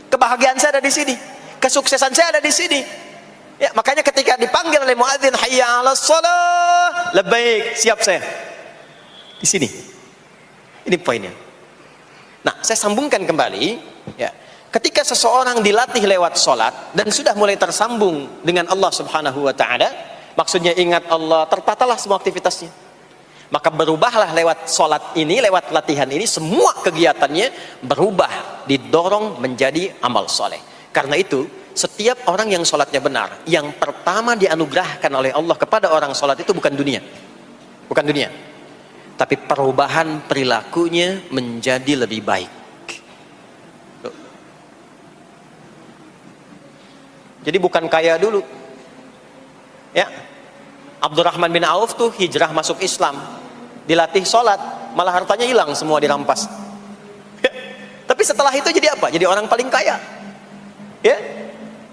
kebahagiaan saya ada di sini, kesuksesan saya ada di sini. Ya, makanya ketika dipanggil oleh muadzin, hayya 'alas shalah, labbaik, siap saya. Di sini. Ini poinnya. Nah, saya sambungkan kembali, ya. Ketika seseorang dilatih lewat salat dan sudah mulai tersambung dengan Allah Subhanahu wa taala, maksudnya ingat Allah, tertatalah semua aktivitasnya. Maka berubahlah lewat salat ini, lewat latihan ini, semua kegiatannya berubah, didorong menjadi amal soleh. Karena itu, setiap orang yang sholatnya benar, yang pertama dianugerahkan oleh Allah kepada orang sholat itu bukan dunia, tapi perubahan perilakunya menjadi lebih baik. Jadi bukan kaya dulu, ya. Abdurrahman bin Auf tuh hijrah masuk Islam, dilatih sholat, malah hartanya hilang semua dirampas. Tapi setelah itu jadi apa? Jadi orang paling kaya, ya.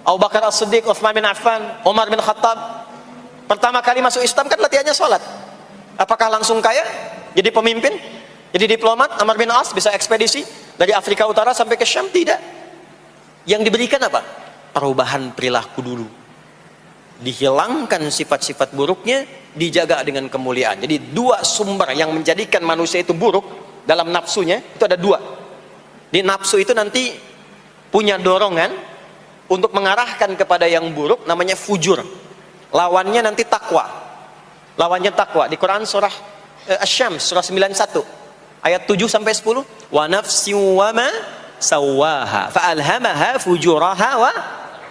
Abu Bakar As-Siddiq, Utsman bin Affan, Umar bin Khattab, pertama kali masuk Islam kan latihannya sholat. Apakah langsung kaya? Jadi pemimpin? Jadi diplomat? Amr bin As bisa ekspedisi? Dari Afrika Utara sampai ke Syam, tidak. Yang diberikan apa? Perubahan perilaku dulu. Dihilangkan sifat-sifat buruknya, dijaga dengan kemuliaan. Jadi dua sumber yang menjadikan manusia itu buruk dalam nafsunya, itu ada dua. Di nafsu itu nanti punya dorongan untuk mengarahkan kepada yang buruk, namanya fujur. Lawannya nanti takwa. Lawannya takwa. Di Quran surah Asy-Syams surah 91 ayat 7 sampai 10, wa nafsi wa ma sawaha fa alhamaha fujuraha wa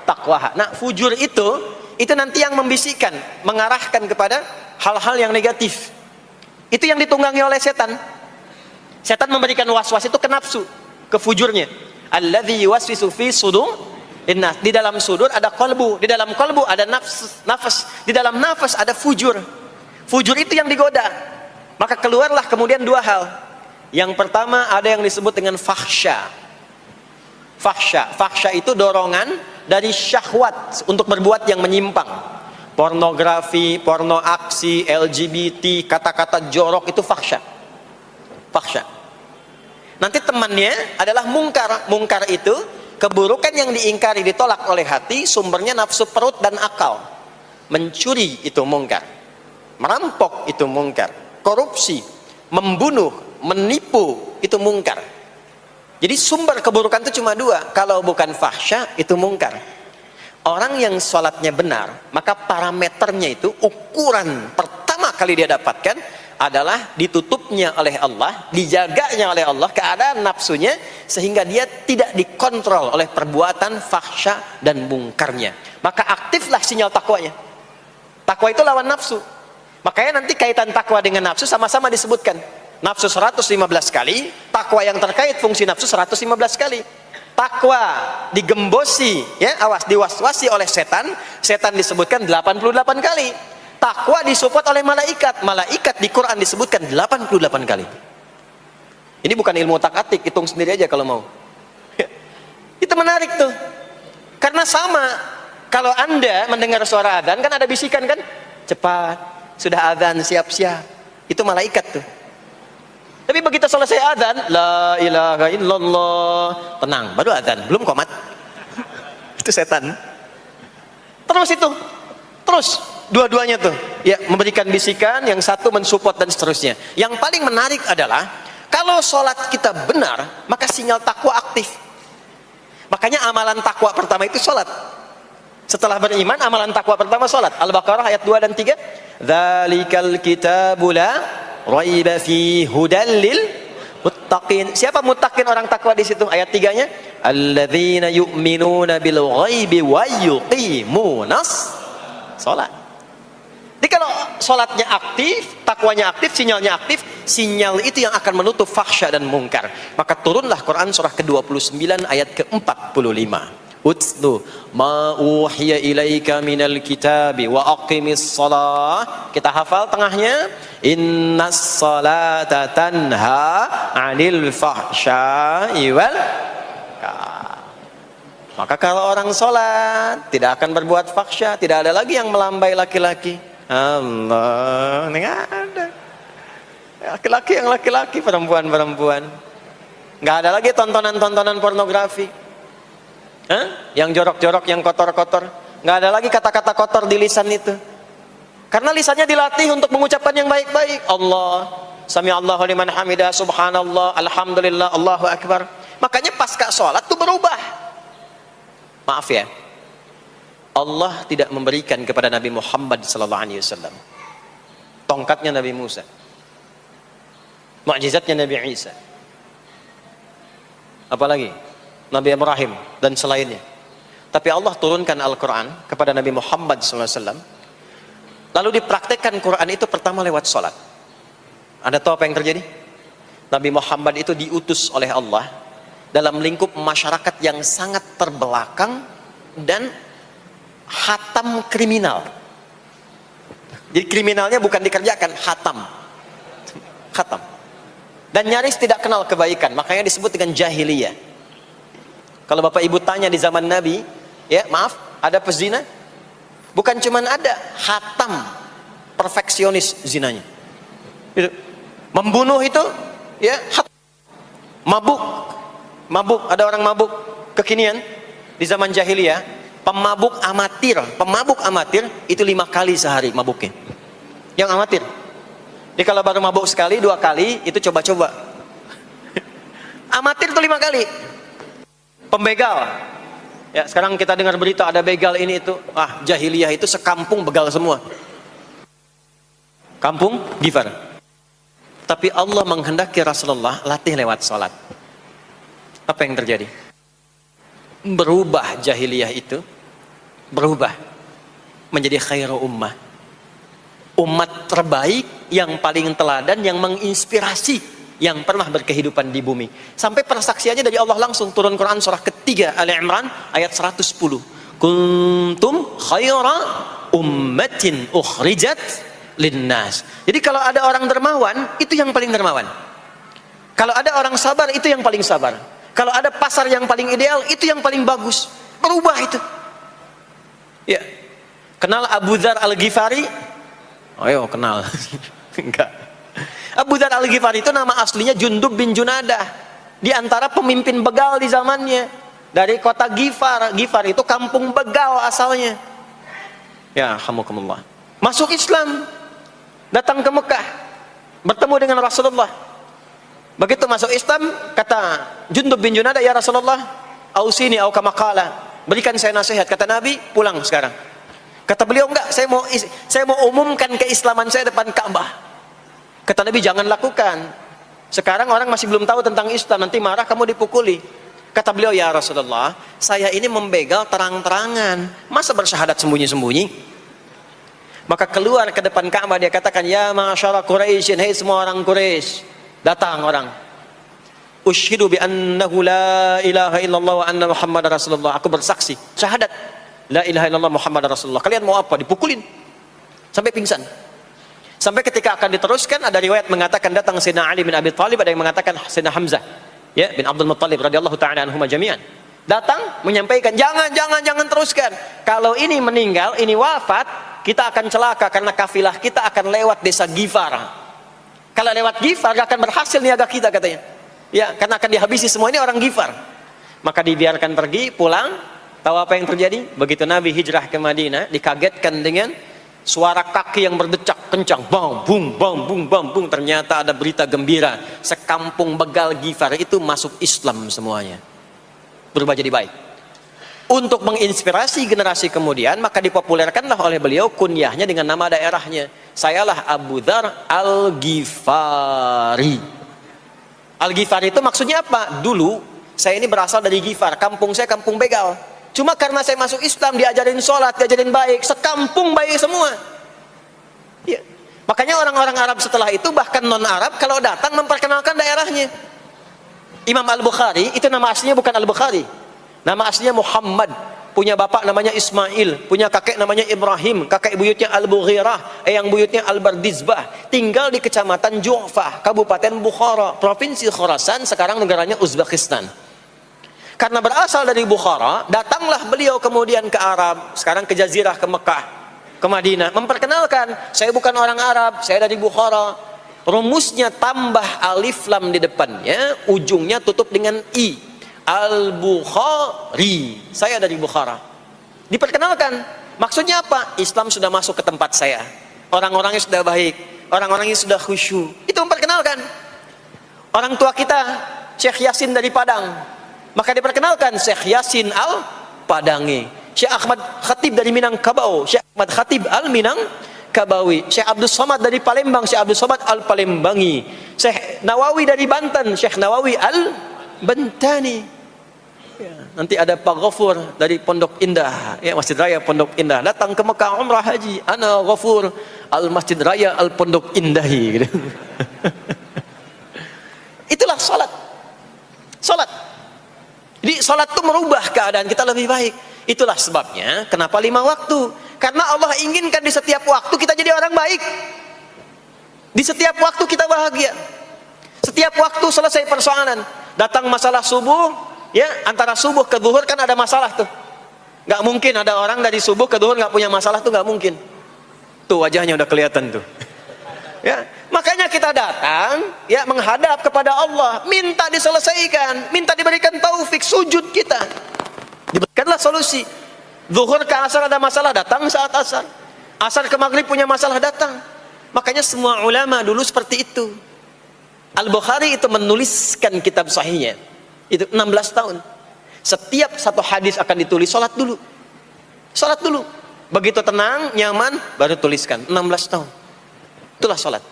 taqwaha. Nah, fujur itu nanti yang membisikkan, mengarahkan kepada hal-hal yang negatif. Itu yang ditunggangi oleh setan. Setan memberikan was-was itu ke nafsu, ke fujurnya. Alladzi yuwaswisu fi sudur innas. Di dalam sudur ada qalbu, di dalam qalbu ada nafas, di dalam nafas ada fujur. Fujur itu yang digoda. Maka keluarlah kemudian dua hal. Yang pertama ada yang disebut dengan fahsya. Fahsya itu dorongan dari syahwat untuk berbuat yang menyimpang. Pornografi, porno aksi, LGBT, kata-kata jorok, itu fahsya. Nanti temannya adalah mungkar. Mungkar itu keburukan yang diingkari, ditolak oleh hati, sumbernya nafsu perut dan akal. Mencuri itu mungkar, merampok itu mungkar, korupsi, membunuh, menipu itu mungkar. Jadi sumber keburukan itu cuma dua. Kalau bukan fahsya, itu mungkar. Orang yang sholatnya benar, maka parameternya itu, ukuran pertama kali dia dapatkan adalah ditutupnya oleh Allah, dijaganya oleh Allah keadaan nafsunya, sehingga dia tidak dikontrol oleh perbuatan fahsya dan mungkarnya. Maka aktiflah sinyal takwanya. Takwa itu lawan nafsu. Makanya nanti kaitan takwa dengan nafsu sama-sama disebutkan. Nafsu 115 kali, takwa yang terkait fungsi nafsu 115 kali. Takwa digembosi, ya, diwaswasi oleh setan, setan disebutkan 88 kali. Takwa disupport oleh malaikat, malaikat di Quran disebutkan 88 kali. Ini bukan ilmu otak-atik, hitung sendiri aja kalau mau. Itu menarik tuh. Karena sama, kalau Anda mendengar suara adzan kan ada bisikan kan? Cepat, sudah adzan, siap-siap. Itu malaikat tuh. Tapi begitu selesai adzan, la ilaha illallah, tenang, baru adzan, belum qomat. Itu setan. Terus dua-duanya tuh, ya, memberikan bisikan, yang satu mensupport dan seterusnya. Yang paling menarik adalah kalau sholat kita benar, maka sinyal takwa aktif. Makanya amalan takwa pertama itu sholat. Setelah beriman, amalan takwa pertama sholat. Al-Baqarah ayat 2 dan 3. Dzalikal kitabu la raiba fi hudal lil muttaqin. Siapa muttaqin, orang takwa di situ? Ayat 3-nya, alladzina yu'minuna bil ghaibi wa yuqimunas shalah. Jadi kalau sholatnya aktif, takwanya aktif, sinyalnya aktif, sinyal itu yang akan menutup fahsya dan mungkar. Maka turunlah Quran surah ke-29 ayat ke-45. Utlu ma uhiya ilaika minal kitabi wa aqimis shalah. Kita hafal tengahnya, innas salata tanha 'anil fahsya'i wal munkar. Maka kalau orang sholat tidak akan berbuat fahsya, tidak ada lagi yang melambai laki-laki. Allah, ini nggak ada. Laki-laki yang laki-laki, perempuan-perempuan. Nggak ada lagi tontonan-tontonan pornografi. Yang jorok-jorok, yang kotor-kotor. Nggak ada lagi kata-kata kotor di lisan itu. Karena lisannya dilatih untuk mengucapkan yang baik-baik. Allah, sami Allahu liman hamidah, subhanallah, alhamdulillah, Allahu akbar. Makanya pasca sholat itu berubah. Maaf ya, Allah tidak memberikan kepada Nabi Muhammad SAW tongkatnya Nabi Musa, mukjizatnya Nabi Isa, apalagi Nabi Ibrahim dan selainnya. Tapi Allah turunkan Al-Quran kepada Nabi Muhammad SAW, lalu dipraktekkan Quran itu pertama lewat sholat. Anda tahu apa yang terjadi? Nabi Muhammad itu diutus oleh Allah dalam lingkup masyarakat yang sangat terbelakang dan hatam kriminal. Jadi kriminalnya bukan dikerjakan, hatam. Dan nyaris tidak kenal kebaikan, makanya disebut dengan jahiliyah. Kalau Bapak Ibu tanya di zaman Nabi, ya maaf, ada pezina? Bukan cuman ada, hatam, perfeksionis zinanya. Itu. Membunuh itu, ya, mabuk, Mabuk, ada orang mabuk kekinian di zaman jahiliyah, pemabuk amatir itu 5 kali sehari mabuknya. Yang amatir. Jadi kalau baru mabuk sekali, 2 kali, itu coba-coba. Amatir itu 5 kali. Pembegal. Ya, sekarang kita dengar berita ada begal ini itu. Ah, jahiliyah itu sekampung begal semua. Kampung Gifar. Tapi Allah menghendaki Rasulullah latih lewat salat. Apa yang terjadi? Berubah jahiliyah itu, berubah menjadi khairu ummah. Umat terbaik yang paling teladan, yang menginspirasi, yang pernah berkehidupan di bumi. Sampai persaksiannya dari Allah langsung, turun Quran surah ketiga Ali Imran ayat 110. Kuntum khaira ummatin ukhrijat linnas. Jadi kalau ada orang dermawan, itu yang paling dermawan. Kalau ada orang sabar, itu yang paling sabar. Kalau ada pasar yang paling ideal, itu yang paling bagus. Berubah itu. Ya. Kenal Abu Dzar Al-Ghifari? Ayo kenal. Enggak. Abu Dzar Al-Ghifari itu nama aslinya Jundub bin Junadah. Di antara pemimpin begal di zamannya. Dari kota Ghifar. Ghifar itu kampung begal asalnya. Ya, alhamdulillah. Masuk Islam. Datang ke Mekah. Bertemu dengan Rasulullah. Begitu masuk Islam, kata Jundub bin Junadah, ya Rasulullah, ausini au kama qala, berikan saya nasihat. Kata Nabi, pulang sekarang. Kata beliau, enggak, saya mau umumkan keislaman saya depan Ka'bah. Kata Nabi, jangan lakukan. Sekarang orang masih belum tahu tentang Islam, nanti marah kamu dipukuli. Kata beliau, ya Rasulullah, saya ini membegal terang-terangan, masa bersyahadat sembunyi-sembunyi? Maka keluar ke depan Ka'bah, dia katakan, ya ma'asyara Quraisyin, hei semua orang Quraisy. Datang orang, usyhidu bi annahu la ilaha illallah wa anna Muhammadar Rasulullah. Aku bersaksi, syahadat la ilaha illallah Muhammadar Rasulullah. Kalian mau apa? Dipukulin sampai pingsan. Sampai ketika akan diteruskan, ada riwayat mengatakan datang Sayyidina Ali bin Abi Thalib, ada yang mengatakan Sayyidina Hamzah ya bin Abdul Muttalib radhiyallahu ta'ala anhuma jami'an. Datang menyampaikan, jangan teruskan. Kalau ini meninggal, ini wafat, kita akan celaka karena kafilah kita akan lewat desa Ghifar. Kalau lewat Ghifar gak akan berhasil niaga kita, katanya. Ya, karena akan dihabisi semua ini orang Ghifar. Maka dibiarkan pergi, pulang. Tahu apa yang terjadi? Begitu Nabi hijrah ke Madinah, dikagetkan dengan suara kaki yang berdecak kencang. Bang, bung, bang, bung, bang, bung. Ternyata ada berita gembira. Sekampung begal Ghifar itu masuk Islam semuanya. Berubah jadi baik. Untuk menginspirasi generasi kemudian, maka dipopulerkanlah oleh beliau kunyahnya dengan nama daerahnya. Sayalah Abu Dzar Al-Ghifari. Al-Ghifari itu maksudnya apa? Dulu saya ini berasal dari Ghifar, kampung saya kampung begal. Cuma karena saya masuk Islam, diajarin sholat, diajarin baik, sekampung baik semua. Ya. Makanya orang-orang Arab setelah itu, bahkan non-Arab, kalau datang memperkenalkan daerahnya. Imam Al-Bukhari, itu nama aslinya bukan Al-Bukhari. Nama aslinya Muhammad, punya bapak namanya Ismail, punya kakek namanya Ibrahim, kakek buyutnya Al-Bughirah, yang buyutnya Al-Bardizbah, tinggal di kecamatan Ju'fah, Kabupaten Bukhara, Provinsi Khorasan, sekarang negaranya Uzbekistan. Karena berasal dari Bukhara, datanglah beliau kemudian ke Arab, sekarang ke Jazirah, ke Mekah, ke Madinah, memperkenalkan, saya bukan orang Arab, saya dari Bukhara. Rumusnya tambah alif lam di depannya, ujungnya tutup dengan i. Al-Bukhari, saya dari Bukhara. Diperkenalkan, maksudnya apa? Islam sudah masuk ke tempat saya, orang-orangnya sudah baik, orang-orangnya sudah khusyuk. Itu memperkenalkan. Orang tua kita Syekh Yasin dari Padang, maka diperkenalkan Syekh Yasin Al-Padangi. Syekh Ahmad Khatib dari Minangkabau, Syekh Ahmad Khatib Al-Minangkabawi. Syekh Abdul Somad dari Palembang, Syekh Abdul Somad Al-Palembangi. Syekh Nawawi dari Banten, Syekh Nawawi Al-Bantani. Ya, nanti ada Pak Ghafur dari Pondok Indah, ya, Masjid Raya Pondok Indah, datang ke Mekah umrah haji, ana Ghafur al Masjid Raya al Pondok Indahi, gitu. Itulah salat. Jadi salat itu merubah keadaan kita lebih baik. Itulah sebabnya kenapa 5 waktu, karena Allah inginkan di setiap waktu kita jadi orang baik, di setiap waktu kita bahagia, setiap waktu selesai persoalan. Datang masalah subuh, ya, antara subuh ke zuhur kan ada masalah tuh. Nggak mungkin ada orang dari subuh ke zuhur nggak punya masalah tuh, nggak mungkin. Tuh wajahnya udah kelihatan tuh. Ya, makanya kita datang ya menghadap kepada Allah, minta diselesaikan, minta diberikan taufik, sujud kita. Diberikanlah solusi. Zuhur ke asar ada masalah, datang saat asar. Asar ke maghrib punya masalah, datang. Makanya semua ulama dulu seperti itu. Al-Bukhari itu menuliskan kitab sahihnya itu 16 tahun. Setiap satu hadis akan ditulis, sholat dulu. Sholat dulu. Begitu tenang, nyaman, baru tuliskan. 16 tahun. Itulah sholat.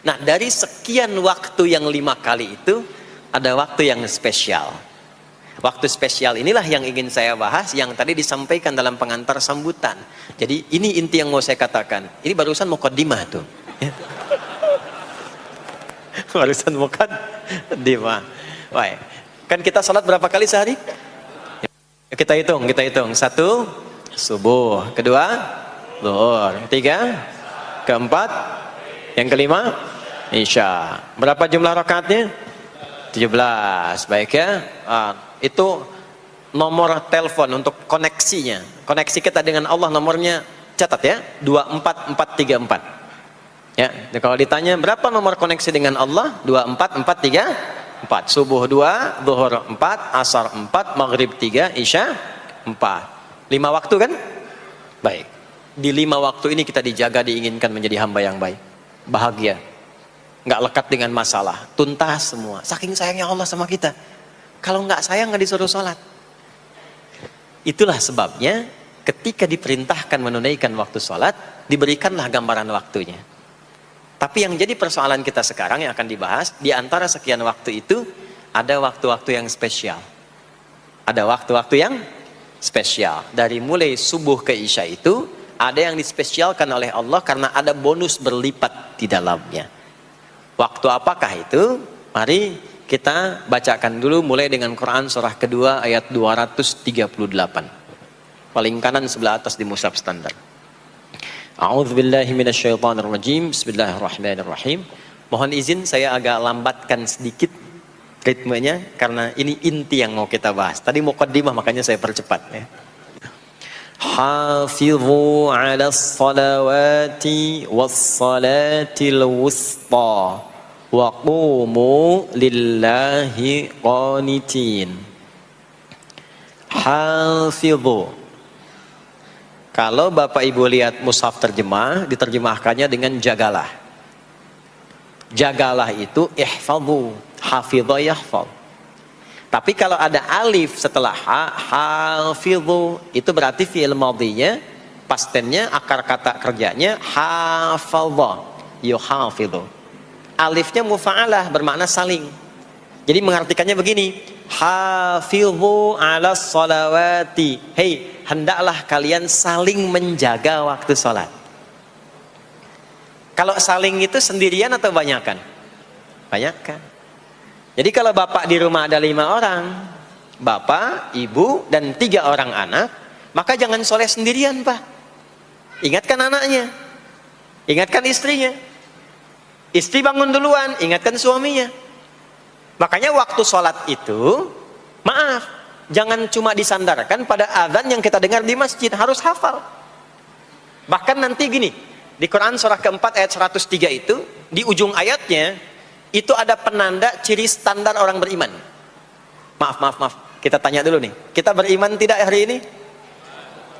Nah, dari sekian waktu yang 5 kali itu, ada waktu yang spesial. Waktu spesial inilah yang ingin saya bahas, yang tadi disampaikan dalam pengantar sambutan. Jadi ini inti yang mau saya katakan. Ini barusan muqaddimah tuh. Barusan muqaddimah. Baik. Kan kita sholat berapa kali sehari? Kita hitung. 1, subuh. 2, zuhur. 3, keempat, yang kelima, isya. Berapa jumlah rakaatnya? 17. Baik ya. Itu nomor telepon untuk koneksinya. Koneksi kita dengan Allah nomornya catat ya. 24434. Ya, kalau ditanya berapa nomor koneksi dengan Allah? 24434. Subuh 2, zuhur 4, asar 4, maghrib 3, isya 4. 5 waktu kan? Baik. Di 5 waktu ini kita dijaga, diinginkan menjadi hamba yang baik, bahagia, nggak lekat dengan masalah, tuntas semua. Saking sayangnya Allah sama kita. Kalau nggak sayang nggak disuruh sholat. Itulah sebabnya ketika diperintahkan menunaikan waktu sholat, diberikanlah gambaran waktunya. Tapi yang jadi persoalan kita sekarang yang akan dibahas, di antara sekian waktu itu, ada waktu-waktu yang spesial. Ada waktu-waktu yang spesial. Dari mulai subuh ke isya itu, ada yang dispesialkan oleh Allah karena ada bonus berlipat di dalamnya. Waktu apakah itu? Mari kita bacakan dulu mulai dengan Quran surah kedua ayat 238. Paling kanan sebelah atas di mushaf standar. A'udzubillahi minasyaitonirrajim. Bismillahirrahmanirrahim. Mohon izin saya agak lambatkan sedikit ritmenya karena ini inti yang mau kita bahas. Tadi muqaddimah makanya saya percepat ya. Hafizu 'alas salawati was salatil wusta wa qumu lillahi qanitin. Hafizu. Kalau Bapak Ibu lihat mushaf terjemah, diterjemahkannya dengan jagalah. Jagalah itu ihfadhu, hafidha yahfadh. Tapi kalau ada alif setelah hafidhu, itu berarti fi'il madhinya, past tense-nya, akar kata kerjanya hafadha, yuhafidhu. Alifnya mufa'alah, bermakna saling. Jadi mengartikannya begini, hafidhu 'alas salawati. Hei, hendaklah kalian saling menjaga waktu sholat. Kalau saling itu sendirian atau banyakan? Banyakan. Jadi kalau bapak di rumah ada 5 orang, bapak, ibu, dan 3 orang anak, maka jangan sholat sendirian pak. Ingatkan anaknya, ingatkan istrinya. Istri bangun duluan, ingatkan suaminya. Makanya waktu sholat itu, maaf, jangan cuma disandarkan pada azan yang kita dengar di masjid, harus hafal. Bahkan nanti gini, di Quran surah keempat ayat 103 itu, di ujung ayatnya, itu ada penanda ciri standar orang beriman. Maaf, kita tanya dulu nih, kita beriman tidak hari ini?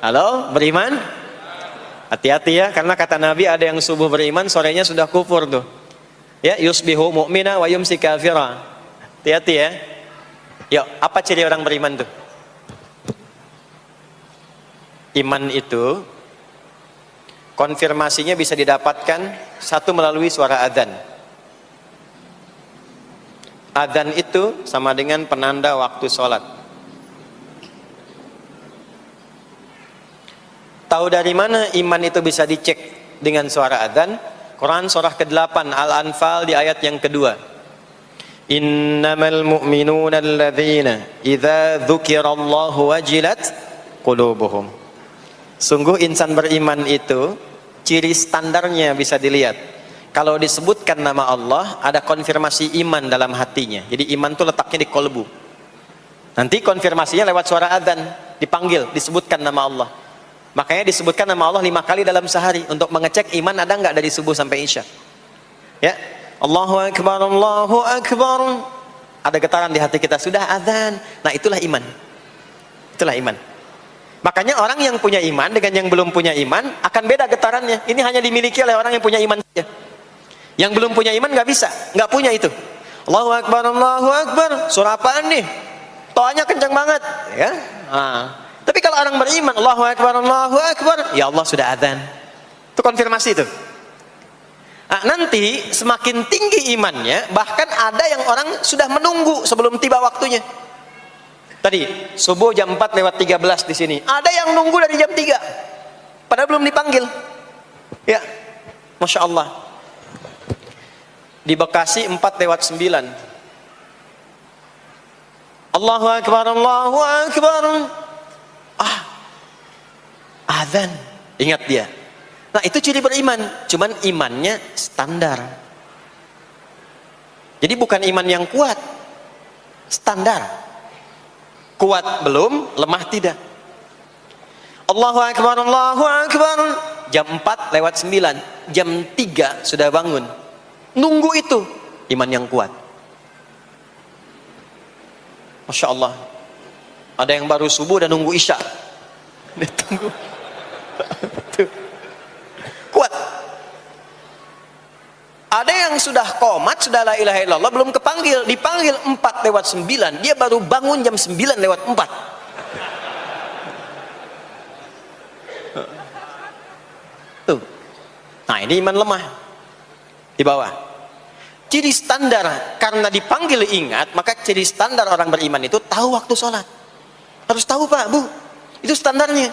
Halo, beriman? Hati-hati ya, karena kata Nabi ada yang subuh beriman, sorenya sudah kufur tuh. Ya, yusbihu mu'mina wa yumsi kafira. Hati-hati ya. Yuk, apa ciri orang beriman tuh? Iman itu konfirmasinya bisa didapatkan satu melalui suara adzan. Adzan itu sama dengan penanda waktu sholat. Tahu dari mana iman itu bisa dicek dengan suara adzan? Quran surah ke-8 Al-Anfal di ayat yang kedua. Innamal mu'minuna alladzina idza dzukirallahu wajilat qulubuhum. Sungguh insan beriman itu ciri standarnya bisa dilihat. Kalau disebutkan nama Allah, ada konfirmasi iman dalam hatinya. Jadi iman itu letaknya di kolbu. Nanti konfirmasinya lewat suara adzan, dipanggil, disebutkan nama Allah. Makanya disebutkan nama Allah 5 kali dalam sehari untuk mengecek iman ada nggak dari subuh sampai isya. Ya, Allahu Akbar, Allahu Akbar. Ada getaran di hati kita, sudah azan. Nah, itulah iman. Itulah iman. Makanya orang yang punya iman dengan yang belum punya iman akan beda getarannya. Ini hanya dimiliki oleh orang yang punya iman saja. Yang belum punya iman nggak bisa, nggak punya itu. Allahu Akbar, Allahu Akbar. Surah apaan nih? Toanya kencang banget, ya. Tapi kalau orang beriman, Allahu Akbar, Allahu Akbar, ya Allah sudah azan. Itu konfirmasi itu. Nanti semakin tinggi imannya, bahkan ada yang orang sudah menunggu sebelum tiba waktunya. Tadi subuh jam 4:13 di sini. Ada yang nunggu dari jam 3, padahal belum dipanggil. Ya, masya Allah. Di Bekasi 4:09. Allahu Akbar, Allahu Akbar. Azan. Ingat dia. Nah, itu ciri beriman. Cuman imannya standar. Jadi bukan iman yang kuat. Standar. Kuat belum, lemah tidak. Allahu Akbar, Allahu Akbar. Jam 4:09. Jam 3 sudah bangun. Nunggu itu. Iman yang kuat. Masya Allah. Ada yang baru subuh dan nunggu isya. Tunggu. Kuat. Ada yang sudah qomat, sudah la ilaha illallah, belum kepanggil, dipanggil 4:09, dia baru bangun jam 9:04. Tuh. Nah, ini iman lemah. Di bawah. Ciri standar, karena dipanggil ingat, maka ciri standar orang beriman itu tahu waktu sholat. Harus tahu, Pak, Bu. Itu standarnya.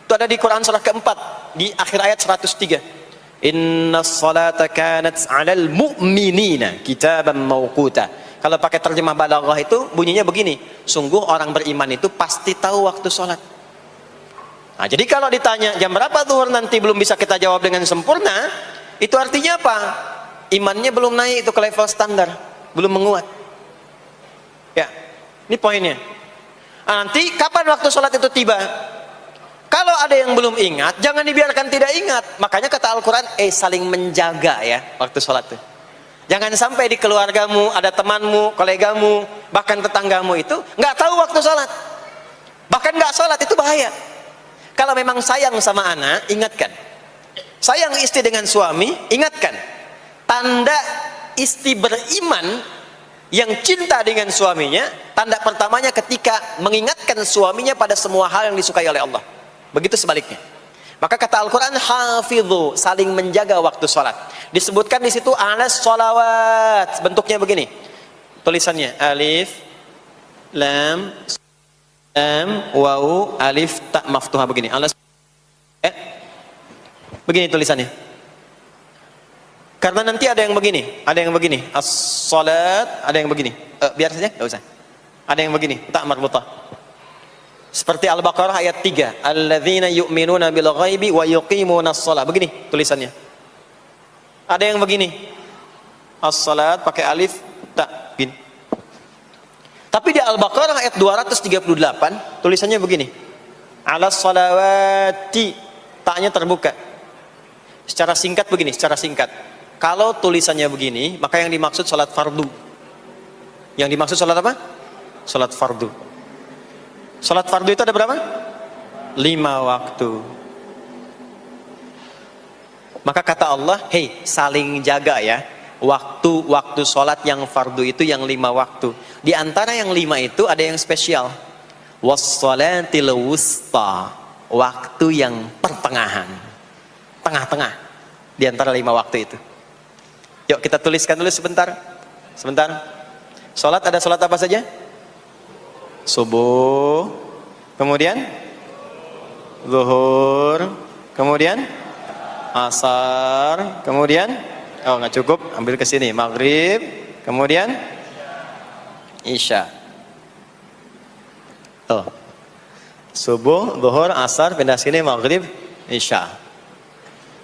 Itu ada di Quran surah keempat, di akhir ayat 103. Inna salata kanat 'alal mu'minina kitaban mawquta. Kalau pakai terjemah balaghah itu bunyinya begini, sungguh orang beriman itu pasti tahu waktu sholat. Nah, jadi kalau ditanya jam berapa zuhur nanti belum bisa kita jawab dengan sempurna, itu artinya apa? Imannya belum naik itu ke level standar, belum menguat. Ya, ini poinnya. Nanti kapan waktu sholat itu tiba? Kalau ada yang belum ingat, jangan dibiarkan tidak ingat. Makanya kata Al-Quran, saling menjaga ya waktu sholat itu. Jangan sampai di keluargamu, ada temanmu, kolegamu, bahkan tetanggamu itu nggak tahu waktu sholat. Bahkan nggak sholat, itu bahaya. Kalau memang sayang sama anak, ingatkan. Sayang istri dengan suami, ingatkan. Tanda istri beriman yang cinta dengan suaminya, tanda pertamanya ketika mengingatkan suaminya pada semua hal yang disukai oleh Allah. Begitu sebaliknya. Maka kata Al-Quran, hafidhu, saling menjaga waktu sholat. Disebutkan di situ alas sholawat, bentuknya begini. Tulisannya alif, lam, waw, alif, tak maftuha begini. Alas, begini tulisannya. Karena nanti ada yang begini, as-sholat, ada yang begini. Biar saja, nggak usah. Ada yang begini, tak marbutah. Seperti Al-Baqarah ayat 3, alladzina yu'minuna bil ghaibi wa yuqimunas shalah. Begini tulisannya. Ada yang begini, as-salat pakai alif, tak, gini. Tapi di Al-Baqarah ayat 238 tulisannya begini, alas salawati, taknya terbuka. Secara singkat begini, secara singkat. Kalau tulisannya begini, maka yang dimaksud salat fardu. Yang dimaksud salat apa? Salat fardu. Salat fardu itu ada berapa? 5 waktu. Maka kata Allah, hei, saling jaga ya. Waktu salat yang fardu itu yang 5 waktu. Di antara yang 5 itu ada yang spesial. Was-shalatil wusta. Waktu yang pertengahan. Tengah-tengah. Di antara 5 waktu itu. Yuk kita tuliskan dulu sebentar. Sebentar. Salat ada salat apa saja? Subuh, kemudian zuhur, kemudian asar, kemudian nggak cukup, ambil ke sini, maghrib, kemudian isya. Subuh, zuhur, asar, pindah sini, maghrib, isya.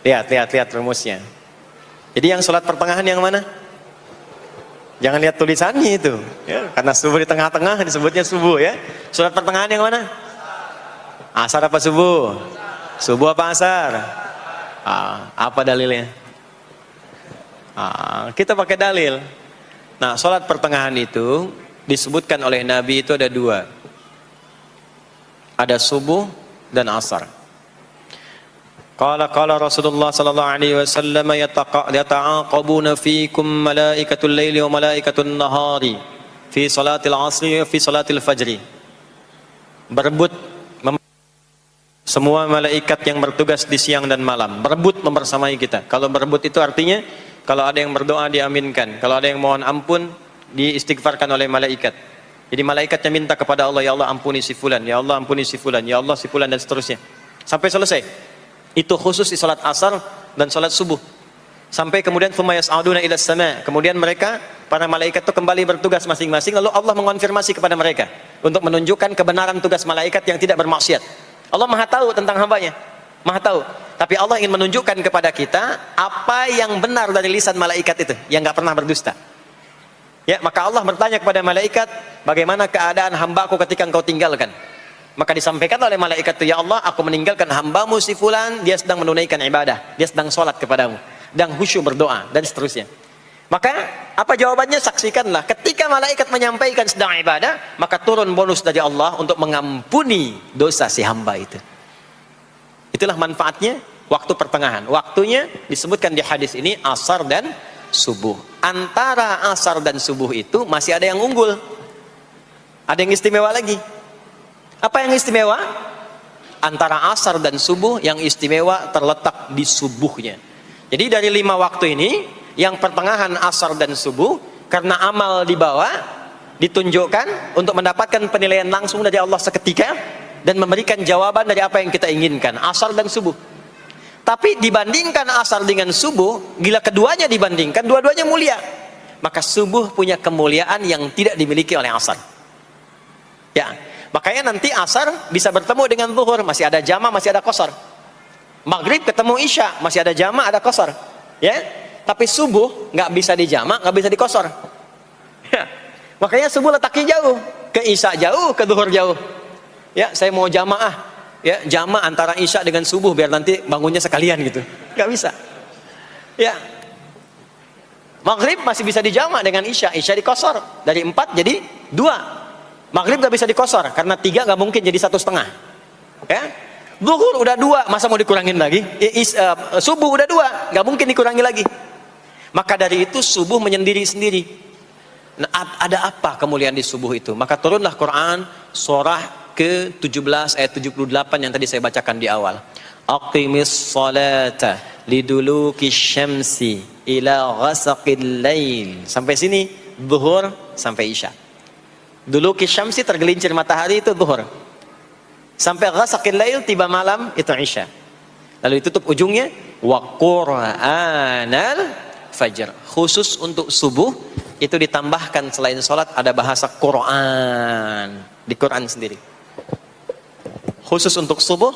Lihat rumusnya. Jadi yang sholat pertengahan yang mana? Jangan lihat tulisannya itu, ya, karena subuh di tengah-tengah disebutnya subuh ya. Sholat pertengahan yang mana? Asar apa subuh? Subuh apa asar? Apa dalilnya? Kita pakai dalil. Nah, sholat pertengahan itu disebutkan oleh Nabi itu ada dua. Ada subuh dan asar. Qala Rasulullah sallallahu alaihi wasallam yata'aqabuna fiikum malaikatul laili wa malaikatun nahari fi salatil asri wa fi salatil fajri. Berebut semua malaikat yang bertugas di siang dan malam, berebut membersamai kita. Kalau berebut itu artinya kalau ada yang berdoa diaminkan, kalau ada yang mohon ampun diistighfarkan oleh malaikat. Jadi malaikatnya minta kepada Allah, ya Allah ampuni si fulan, ya Allah ampuni si fulan, ya Allah si fulan, dan seterusnya sampai selesai. Itu khusus di salat asar dan salat subuh. Sampai kemudian thumma yas'aduna ila sama'. Kemudian mereka, para malaikat itu kembali bertugas masing-masing, lalu Allah mengonfirmasi kepada mereka untuk menunjukkan kebenaran tugas malaikat yang tidak bermaksiat. Allah Maha tahu tentang hambanya, Maha tahu. Tapi Allah ingin menunjukkan kepada kita apa yang benar dari lisan malaikat itu, yang nggak pernah berdusta. Ya, maka Allah bertanya kepada malaikat, bagaimana keadaan hambaku ketika engkau tinggalkan? Maka disampaikan oleh malaikat itu, ya Allah, aku meninggalkan hambamu si fulan, dia sedang menunaikan ibadah, dia sedang sholat kepadamu, dan khusyuk berdoa, dan seterusnya. Maka apa jawabannya? Saksikanlah, ketika malaikat menyampaikan sedang ibadah, maka turun bonus dari Allah untuk mengampuni dosa si hamba itu. Itulah manfaatnya waktu pertengahan. Waktunya disebutkan di hadis ini asar dan subuh. Antara asar dan subuh itu masih ada yang unggul, ada yang istimewa lagi. Apa yang istimewa? Antara asar dan subuh yang istimewa terletak di subuhnya. Jadi dari 5 waktu ini, yang pertengahan asar dan subuh, karena amal di bawah ditunjukkan untuk mendapatkan penilaian langsung dari Allah seketika dan memberikan jawaban dari apa yang kita inginkan, asar dan subuh. Tapi dibandingkan asar dengan subuh, gila keduanya dibandingkan, dua-duanya mulia. Maka subuh punya kemuliaan yang tidak dimiliki oleh asar. Ya, makanya nanti asar bisa bertemu dengan zuhur, masih ada jama, masih ada qasar. Maghrib ketemu isya, masih ada jama, ada qasar. Ya, tapi subuh nggak bisa dijama, nggak bisa dikosor. Ya. Makanya subuh letaknya jauh, ke isya jauh, ke zuhur jauh. Ya, saya mau jamaah, ya jama antara isya dengan subuh biar nanti bangunnya sekalian gitu, nggak bisa. Ya, maghrib masih bisa dijama dengan isya, isya dikosor dari 4 jadi 2. Maghrib nggak bisa dikosor karena 3 nggak mungkin jadi 1,5. Ya, zuhur udah 2, masa mau dikurangin lagi? Subuh udah 2, nggak mungkin dikurangi lagi. Maka dari itu subuh menyendiri sendiri. Nah, ada apa kemuliaan di subuh itu? Maka turunlah Quran surah ke-17 ayat 78 yang tadi saya bacakan di awal. Aqimis salata liduluki syamsi ila ghasaqil lail. Sampai sini zuhur sampai isya. Duluki syamsi tergelincir matahari itu zuhur. Sampai ghasaqil lail tiba malam itu isya. Lalu ditutup ujungnya wa qur'anal fajr. Khusus untuk subuh itu ditambahkan selain sholat ada bahasa Quran di Quran sendiri. Khusus untuk subuh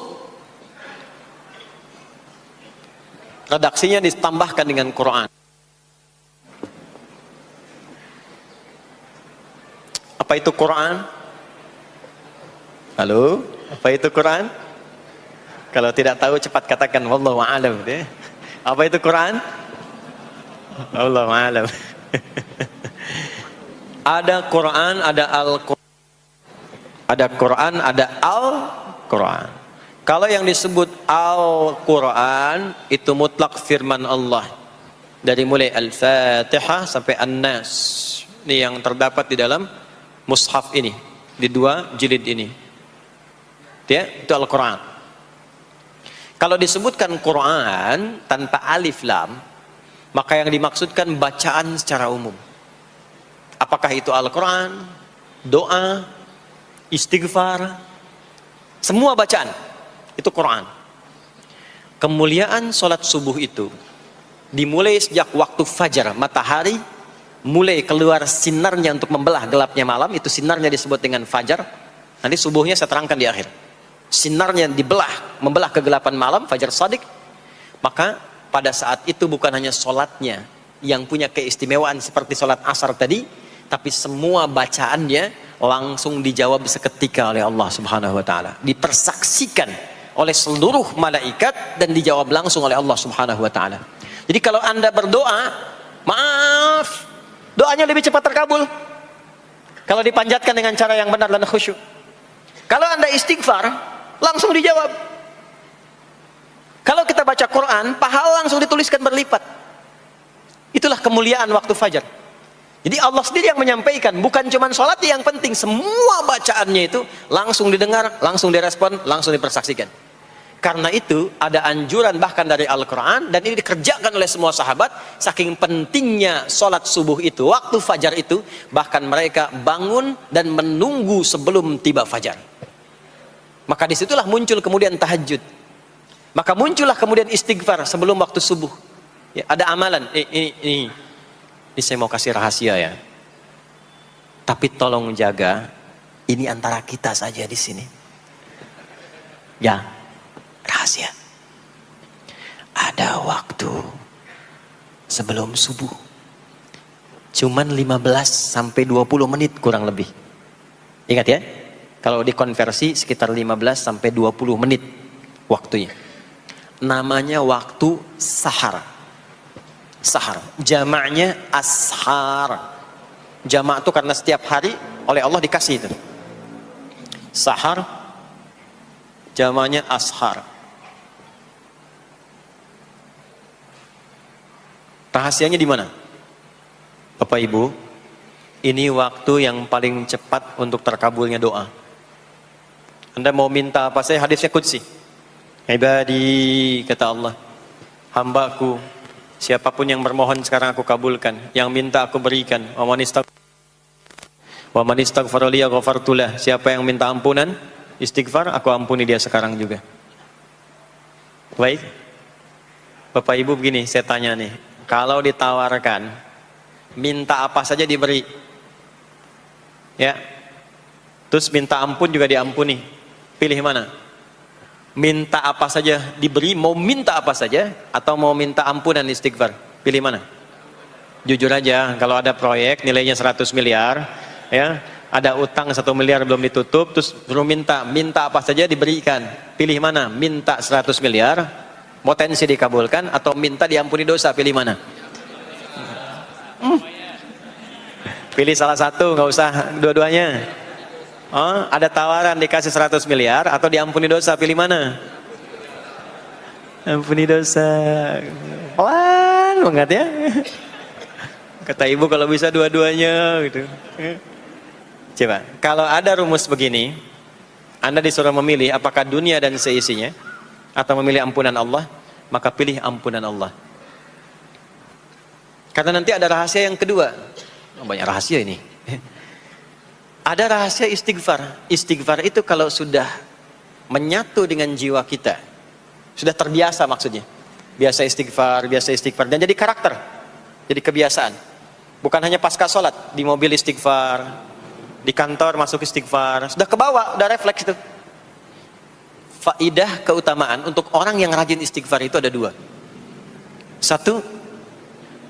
redaksinya ditambahkan dengan Quran. Apa itu Quran? Halo, apa itu Quran? Kalau tidak tahu cepat katakan wallahu a'lam. Apa itu Quran? Wallahu a'lam. Ada Quran, ada Al-Quran. Ada Quran, ada Al-Quran. Kalau yang disebut Al-Quran itu mutlak firman Allah. Dari mulai Al-Fatihah sampai An-Nas. Ini yang terdapat di dalam mushaf ini, di 2 jilid ini. Ya, itu Al-Quran. Kalau disebutkan Quran tanpa alif lam, maka yang dimaksudkan bacaan secara umum. Apakah itu Al-Quran, doa, istighfar, semua bacaan itu Quran. Kemuliaan sholat subuh itu dimulai sejak waktu fajar, matahari mulai keluar sinarnya untuk membelah gelapnya malam, itu sinarnya disebut dengan fajar. Nanti subuhnya saya terangkan di akhir. Sinarnya dibelah, membelah kegelapan malam, fajar shadiq. Maka pada saat itu bukan hanya sholatnya yang punya keistimewaan seperti sholat asar tadi, tapi semua bacaannya langsung dijawab seketika oleh Allah Subhanahu wa taala. Dipersaksikan oleh seluruh malaikat dan dijawab langsung oleh Allah Subhanahu wa taala. Jadi kalau Anda berdoa, maaf, doanya lebih cepat terkabul kalau dipanjatkan dengan cara yang benar dan khusyuk. Kalau Anda istighfar, langsung dijawab. Kalau kita baca Quran, pahala langsung dituliskan berlipat. Itulah kemuliaan waktu fajar. Jadi Allah sendiri yang menyampaikan, bukan cuma sholat yang penting, semua bacaannya itu langsung didengar, langsung direspon, langsung dipersaksikan. Karena itu ada anjuran bahkan dari Al-Quran, dan ini dikerjakan oleh semua sahabat, saking pentingnya sholat subuh itu, waktu fajar itu, bahkan mereka bangun dan menunggu sebelum tiba fajar. Maka disitulah muncul kemudian tahajud. Maka muncullah kemudian istighfar sebelum waktu subuh. Ya, ada amalan, ini saya mau kasih rahasia ya. Tapi tolong jaga, ini antara kita saja di sini. Ya, rahasia. Ada waktu sebelum subuh. Cuman 15 sampai 20 menit kurang lebih. Ingat ya, kalau dikonversi sekitar 15 sampai 20 menit waktunya. Namanya waktu sahar. Sahar, jamaknya ashar. Jamak itu karena setiap hari oleh Allah dikasih itu. Sahar, jamaknya ashar. Rahasianya di mana? Bapak Ibu, ini waktu yang paling cepat untuk terkabulnya doa. Anda mau minta apa saja, hadisnya qudsi. Ibadi, kata Allah, hambaku, siapapun yang bermohon sekarang aku kabulkan, yang minta aku berikan. Wa man istaghfara li ghafartu lah. Siapa yang minta ampunan, istighfar, aku ampuni dia sekarang juga. Baik. Bapak Ibu begini, saya tanya nih, kalau ditawarkan minta apa saja diberi. Ya. Terus minta ampun juga diampuni. Pilih mana? Minta apa saja diberi, mau minta apa saja, atau mau minta ampunan istighfar? Pilih mana? Jujur aja, kalau ada proyek nilainya 100 miliar, ya, ada utang 1 miliar belum ditutup, terus belum minta apa saja diberikan. Pilih mana? Minta 100 miliar, potensi dikabulkan, atau minta diampuni dosa? Pilih mana? Pilih salah satu, nggak usah dua-duanya. Oh, ada tawaran dikasih 100 miliar atau diampuni dosa, pilih mana? Ampuni dosa. Pelan banget ya. Kata ibu kalau bisa dua-duanya gitu. Coba, kalau ada rumus begini, Anda disuruh memilih apakah dunia dan seisinya atau memilih ampunan Allah, maka pilih ampunan Allah. Karena nanti ada rahasia yang kedua. Oh, banyak rahasia ini. Ada rahasia istighfar. Istighfar itu kalau sudah menyatu dengan jiwa kita, sudah terbiasa maksudnya. Biasa istighfar, dan jadi karakter, jadi kebiasaan. Bukan hanya pasca sholat, di mobil istighfar, di kantor masuk istighfar, sudah kebawa, udah refleks itu. Faidah keutamaan untuk orang yang rajin istighfar itu ada dua. Satu,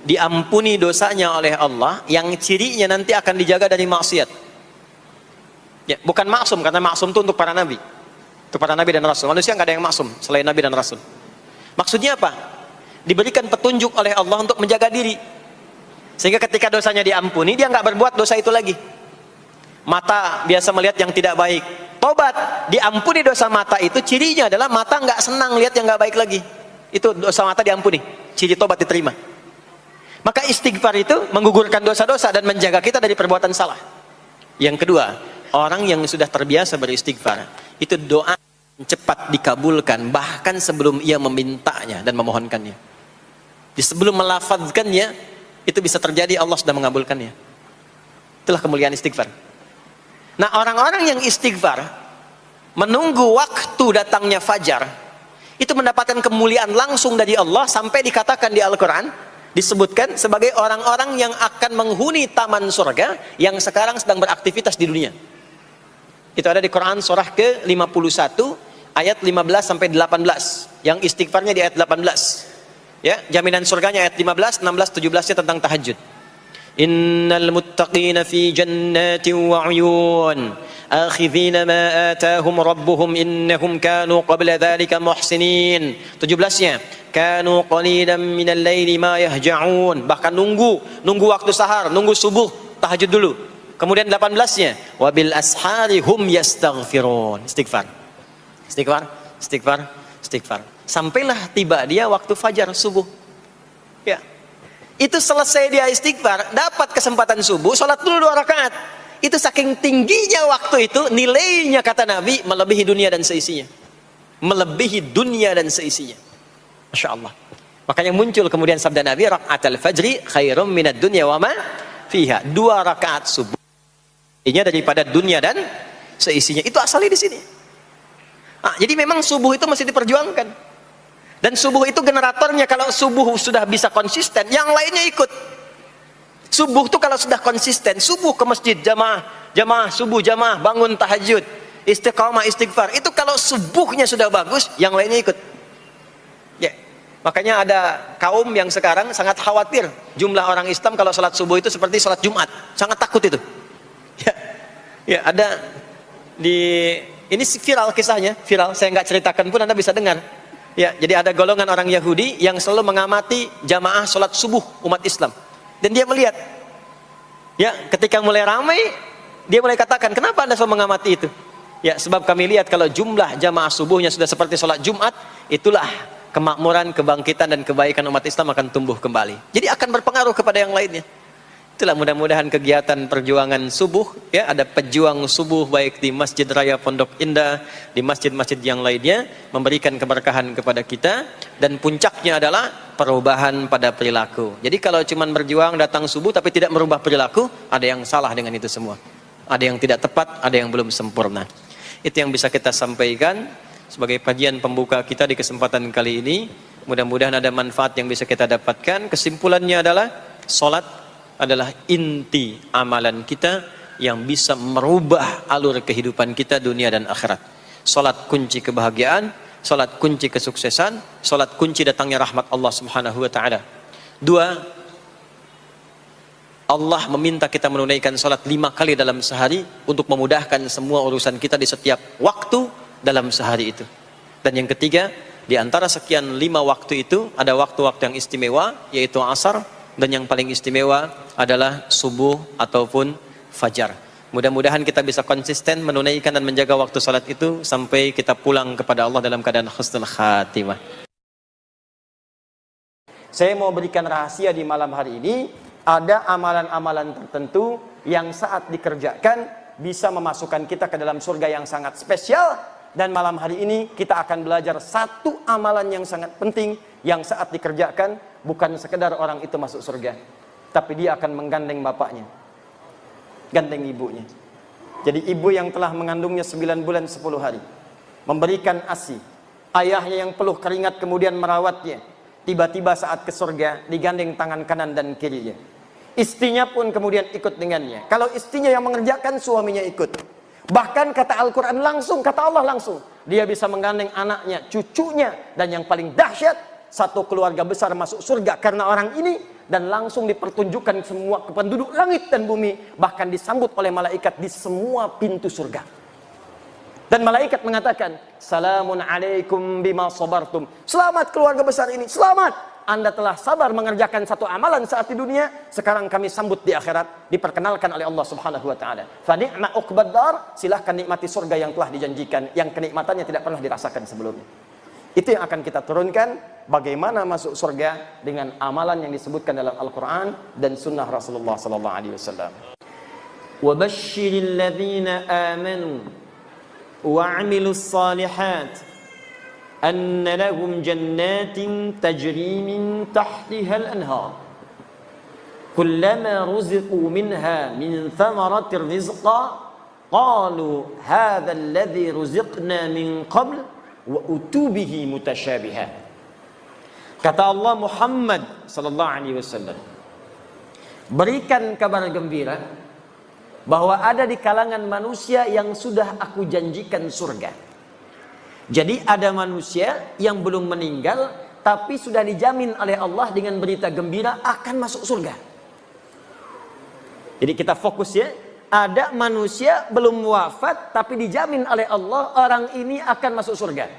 diampuni dosanya oleh Allah, yang cirinya nanti akan dijaga dari maksiat. Ya, bukan maksum, karena maksum itu untuk para nabi. Untuk para nabi dan rasul. Manusia nggak ada yang maksum selain nabi dan rasul. Maksudnya apa? Diberikan petunjuk oleh Allah untuk menjaga diri. Sehingga ketika dosanya diampuni, dia nggak berbuat dosa itu lagi. Mata biasa melihat yang tidak baik. Tobat, diampuni dosa mata itu, cirinya adalah mata nggak senang lihat yang nggak baik lagi. Itu dosa mata diampuni. Ciri tobat diterima. Maka istighfar itu menggugurkan dosa-dosa dan menjaga kita dari perbuatan salah. Yang kedua, orang yang sudah terbiasa beristighfar, itu doa cepat dikabulkan, bahkan sebelum ia memintanya dan memohonkannya. Di sebelum melafazkannya, itu bisa terjadi Allah sudah mengabulkannya. Itulah kemuliaan istighfar. Nah, orang-orang yang istighfar, menunggu waktu datangnya fajar, itu mendapatkan kemuliaan langsung dari Allah, sampai dikatakan di Al-Quran, disebutkan sebagai orang-orang yang akan menghuni taman surga yang sekarang sedang beraktivitas di dunia. Itu ada di Quran surah ke-51 ayat 15 sampai 18. Yang istighfarnya di ayat 18. Ya, jaminan surganya ayat 15, 16, 17-nya tentang tahajud. innal muttaqina fi jannatin wa 'uyun akhidhina ma atahum rabbuhum innahum kanu qabla dhalika muhsinin. 17-nya kanu qalilan minal laili ma yahja'un, bahkan nunggu waktu sahar, nunggu subuh, tahajud dulu. Kemudian 18-nya wabil ashari hum yastaghfirun, istighfar sampailah tiba dia waktu fajar subuh. Ya, itu selesai dia istighfar, dapat kesempatan subuh, sholat dulu 2 rakaat. Itu saking tingginya waktu itu, nilainya kata Nabi melebihi dunia dan seisinya. Masya Allah. Makanya muncul kemudian sabda Nabi, rakaatul fajri khairum minad dunya wa ma fiha. 2 rakaat subuh ini daripada dunia dan seisinya. Itu asalnya di sini. Jadi memang subuh itu masih diperjuangkan. Dan subuh itu generatornya, kalau subuh sudah bisa konsisten, yang lainnya ikut. Subuh itu kalau sudah konsisten, subuh ke masjid jamaah subuh jamaah, bangun tahajud, istiqamah istighfar. Itu kalau subuhnya sudah bagus, yang lainnya ikut. Ya. Makanya ada kaum yang sekarang sangat khawatir jumlah orang Islam kalau sholat subuh itu seperti sholat Jumat, sangat takut itu. Ya, ada ini viral kisahnya, saya nggak ceritakan pun Anda bisa dengar. Ya, jadi ada golongan orang Yahudi yang selalu mengamati jamaah sholat subuh umat Islam, dan dia melihat, ya, ketika mulai ramai, dia mulai katakan, kenapa Anda selalu mengamati itu? Ya, sebab kami lihat kalau jumlah jamaah subuhnya sudah seperti sholat Jumat, itulah kemakmuran, kebangkitan dan kebaikan umat Islam akan tumbuh kembali. Jadi akan berpengaruh kepada yang lainnya. Itulah mudah-mudahan kegiatan perjuangan subuh, ya, ada pejuang subuh baik di Masjid Raya Pondok Indah, di masjid-masjid yang lainnya, memberikan keberkahan kepada kita, dan puncaknya adalah perubahan pada perilaku. Jadi kalau cuma berjuang datang subuh tapi tidak merubah perilaku, ada yang salah dengan itu semua. Ada yang tidak tepat, ada yang belum sempurna. Itu yang bisa kita sampaikan sebagai kajian pembuka kita di kesempatan kali ini. Mudah-mudahan ada manfaat yang bisa kita dapatkan. Kesimpulannya adalah salat adalah inti amalan kita yang bisa merubah alur kehidupan kita dunia dan akhirat. Salat kunci kebahagiaan, salat kunci kesuksesan, salat kunci datangnya rahmat Allah Subhanahu wa taala. 2, Allah meminta kita menunaikan salat 5 kali dalam sehari untuk memudahkan semua urusan kita di setiap waktu dalam sehari itu. Dan yang ketiga, di antara sekian 5 waktu itu ada waktu-waktu yang istimewa, yaitu asar, dan yang paling istimewa adalah subuh ataupun fajar. Mudah-mudahan kita bisa konsisten menunaikan dan menjaga waktu salat itu sampai kita pulang kepada Allah dalam keadaan husnul khatimah. Saya mau berikan rahasia di malam hari ini. Ada amalan-amalan tertentu yang saat dikerjakan bisa memasukkan kita ke dalam surga yang sangat spesial. Dan malam hari ini kita akan belajar satu amalan yang sangat penting yang saat dikerjakan bukan sekedar orang itu masuk surga, tapi dia akan menggandeng bapaknya, gandeng ibunya. Jadi ibu yang telah mengandungnya 9 bulan 10 hari, memberikan ASI, ayahnya yang peluh keringat kemudian merawatnya, tiba-tiba saat ke surga digandeng tangan kanan dan kirinya. Istrinya pun kemudian ikut dengannya. Kalau istrinya yang mengerjakan, suaminya ikut. Bahkan kata Al-Quran langsung, kata Allah langsung, dia bisa menggandeng anaknya, cucunya, dan yang paling dahsyat, satu keluarga besar masuk surga karena orang ini, dan langsung dipertunjukkan semua ke penduduk langit dan bumi, bahkan disambut oleh malaikat di semua pintu surga. Dan malaikat mengatakan, salamun alaikum bima sabartum. Selamat keluarga besar ini, selamat. Anda telah sabar mengerjakan satu amalan saat di dunia, sekarang kami sambut di akhirat, diperkenalkan oleh Allah Subhanahu wa taala. Fa ni'ma uqbad dar, silahkan nikmati surga yang telah dijanjikan, yang kenikmatannya tidak pernah dirasakan sebelumnya. Itu yang akan kita turunkan, bagaimana masuk surga dengan amalan yang disebutkan dalam Al-Qur'an dan sunnah Rasulullah sallallahu alaihi wasallam. Wa basyiril ladzina amanu wa 'amilus shalihat أن لهم جنات تجري من تحتها الأنهار كلما رزقوا منها من ثمرة رزقا قالوا هذا الذي رزقنا من قبل وأتوا به متشابها. Kata Allah Muhammad sallallahu alaihi wasallam, berikan kabar gembira bahwa ada di kalangan manusia yang sudah aku janjikan surga. Jadi ada manusia yang belum meninggal tapi sudah dijamin oleh Allah dengan berita gembira akan masuk surga. Jadi kita fokus ya, ada manusia belum wafat tapi dijamin oleh Allah orang ini akan masuk surga.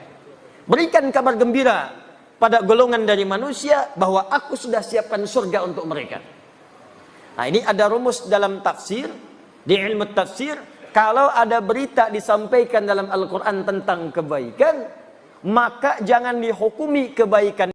Berikan kabar gembira pada golongan dari manusia bahwa aku sudah siapkan surga untuk mereka. Nah, ini ada rumus dalam tafsir, di ilmu tafsir, kalau ada berita disampaikan dalam Al-Quran tentang kebaikan, maka jangan dihukumi kebaikan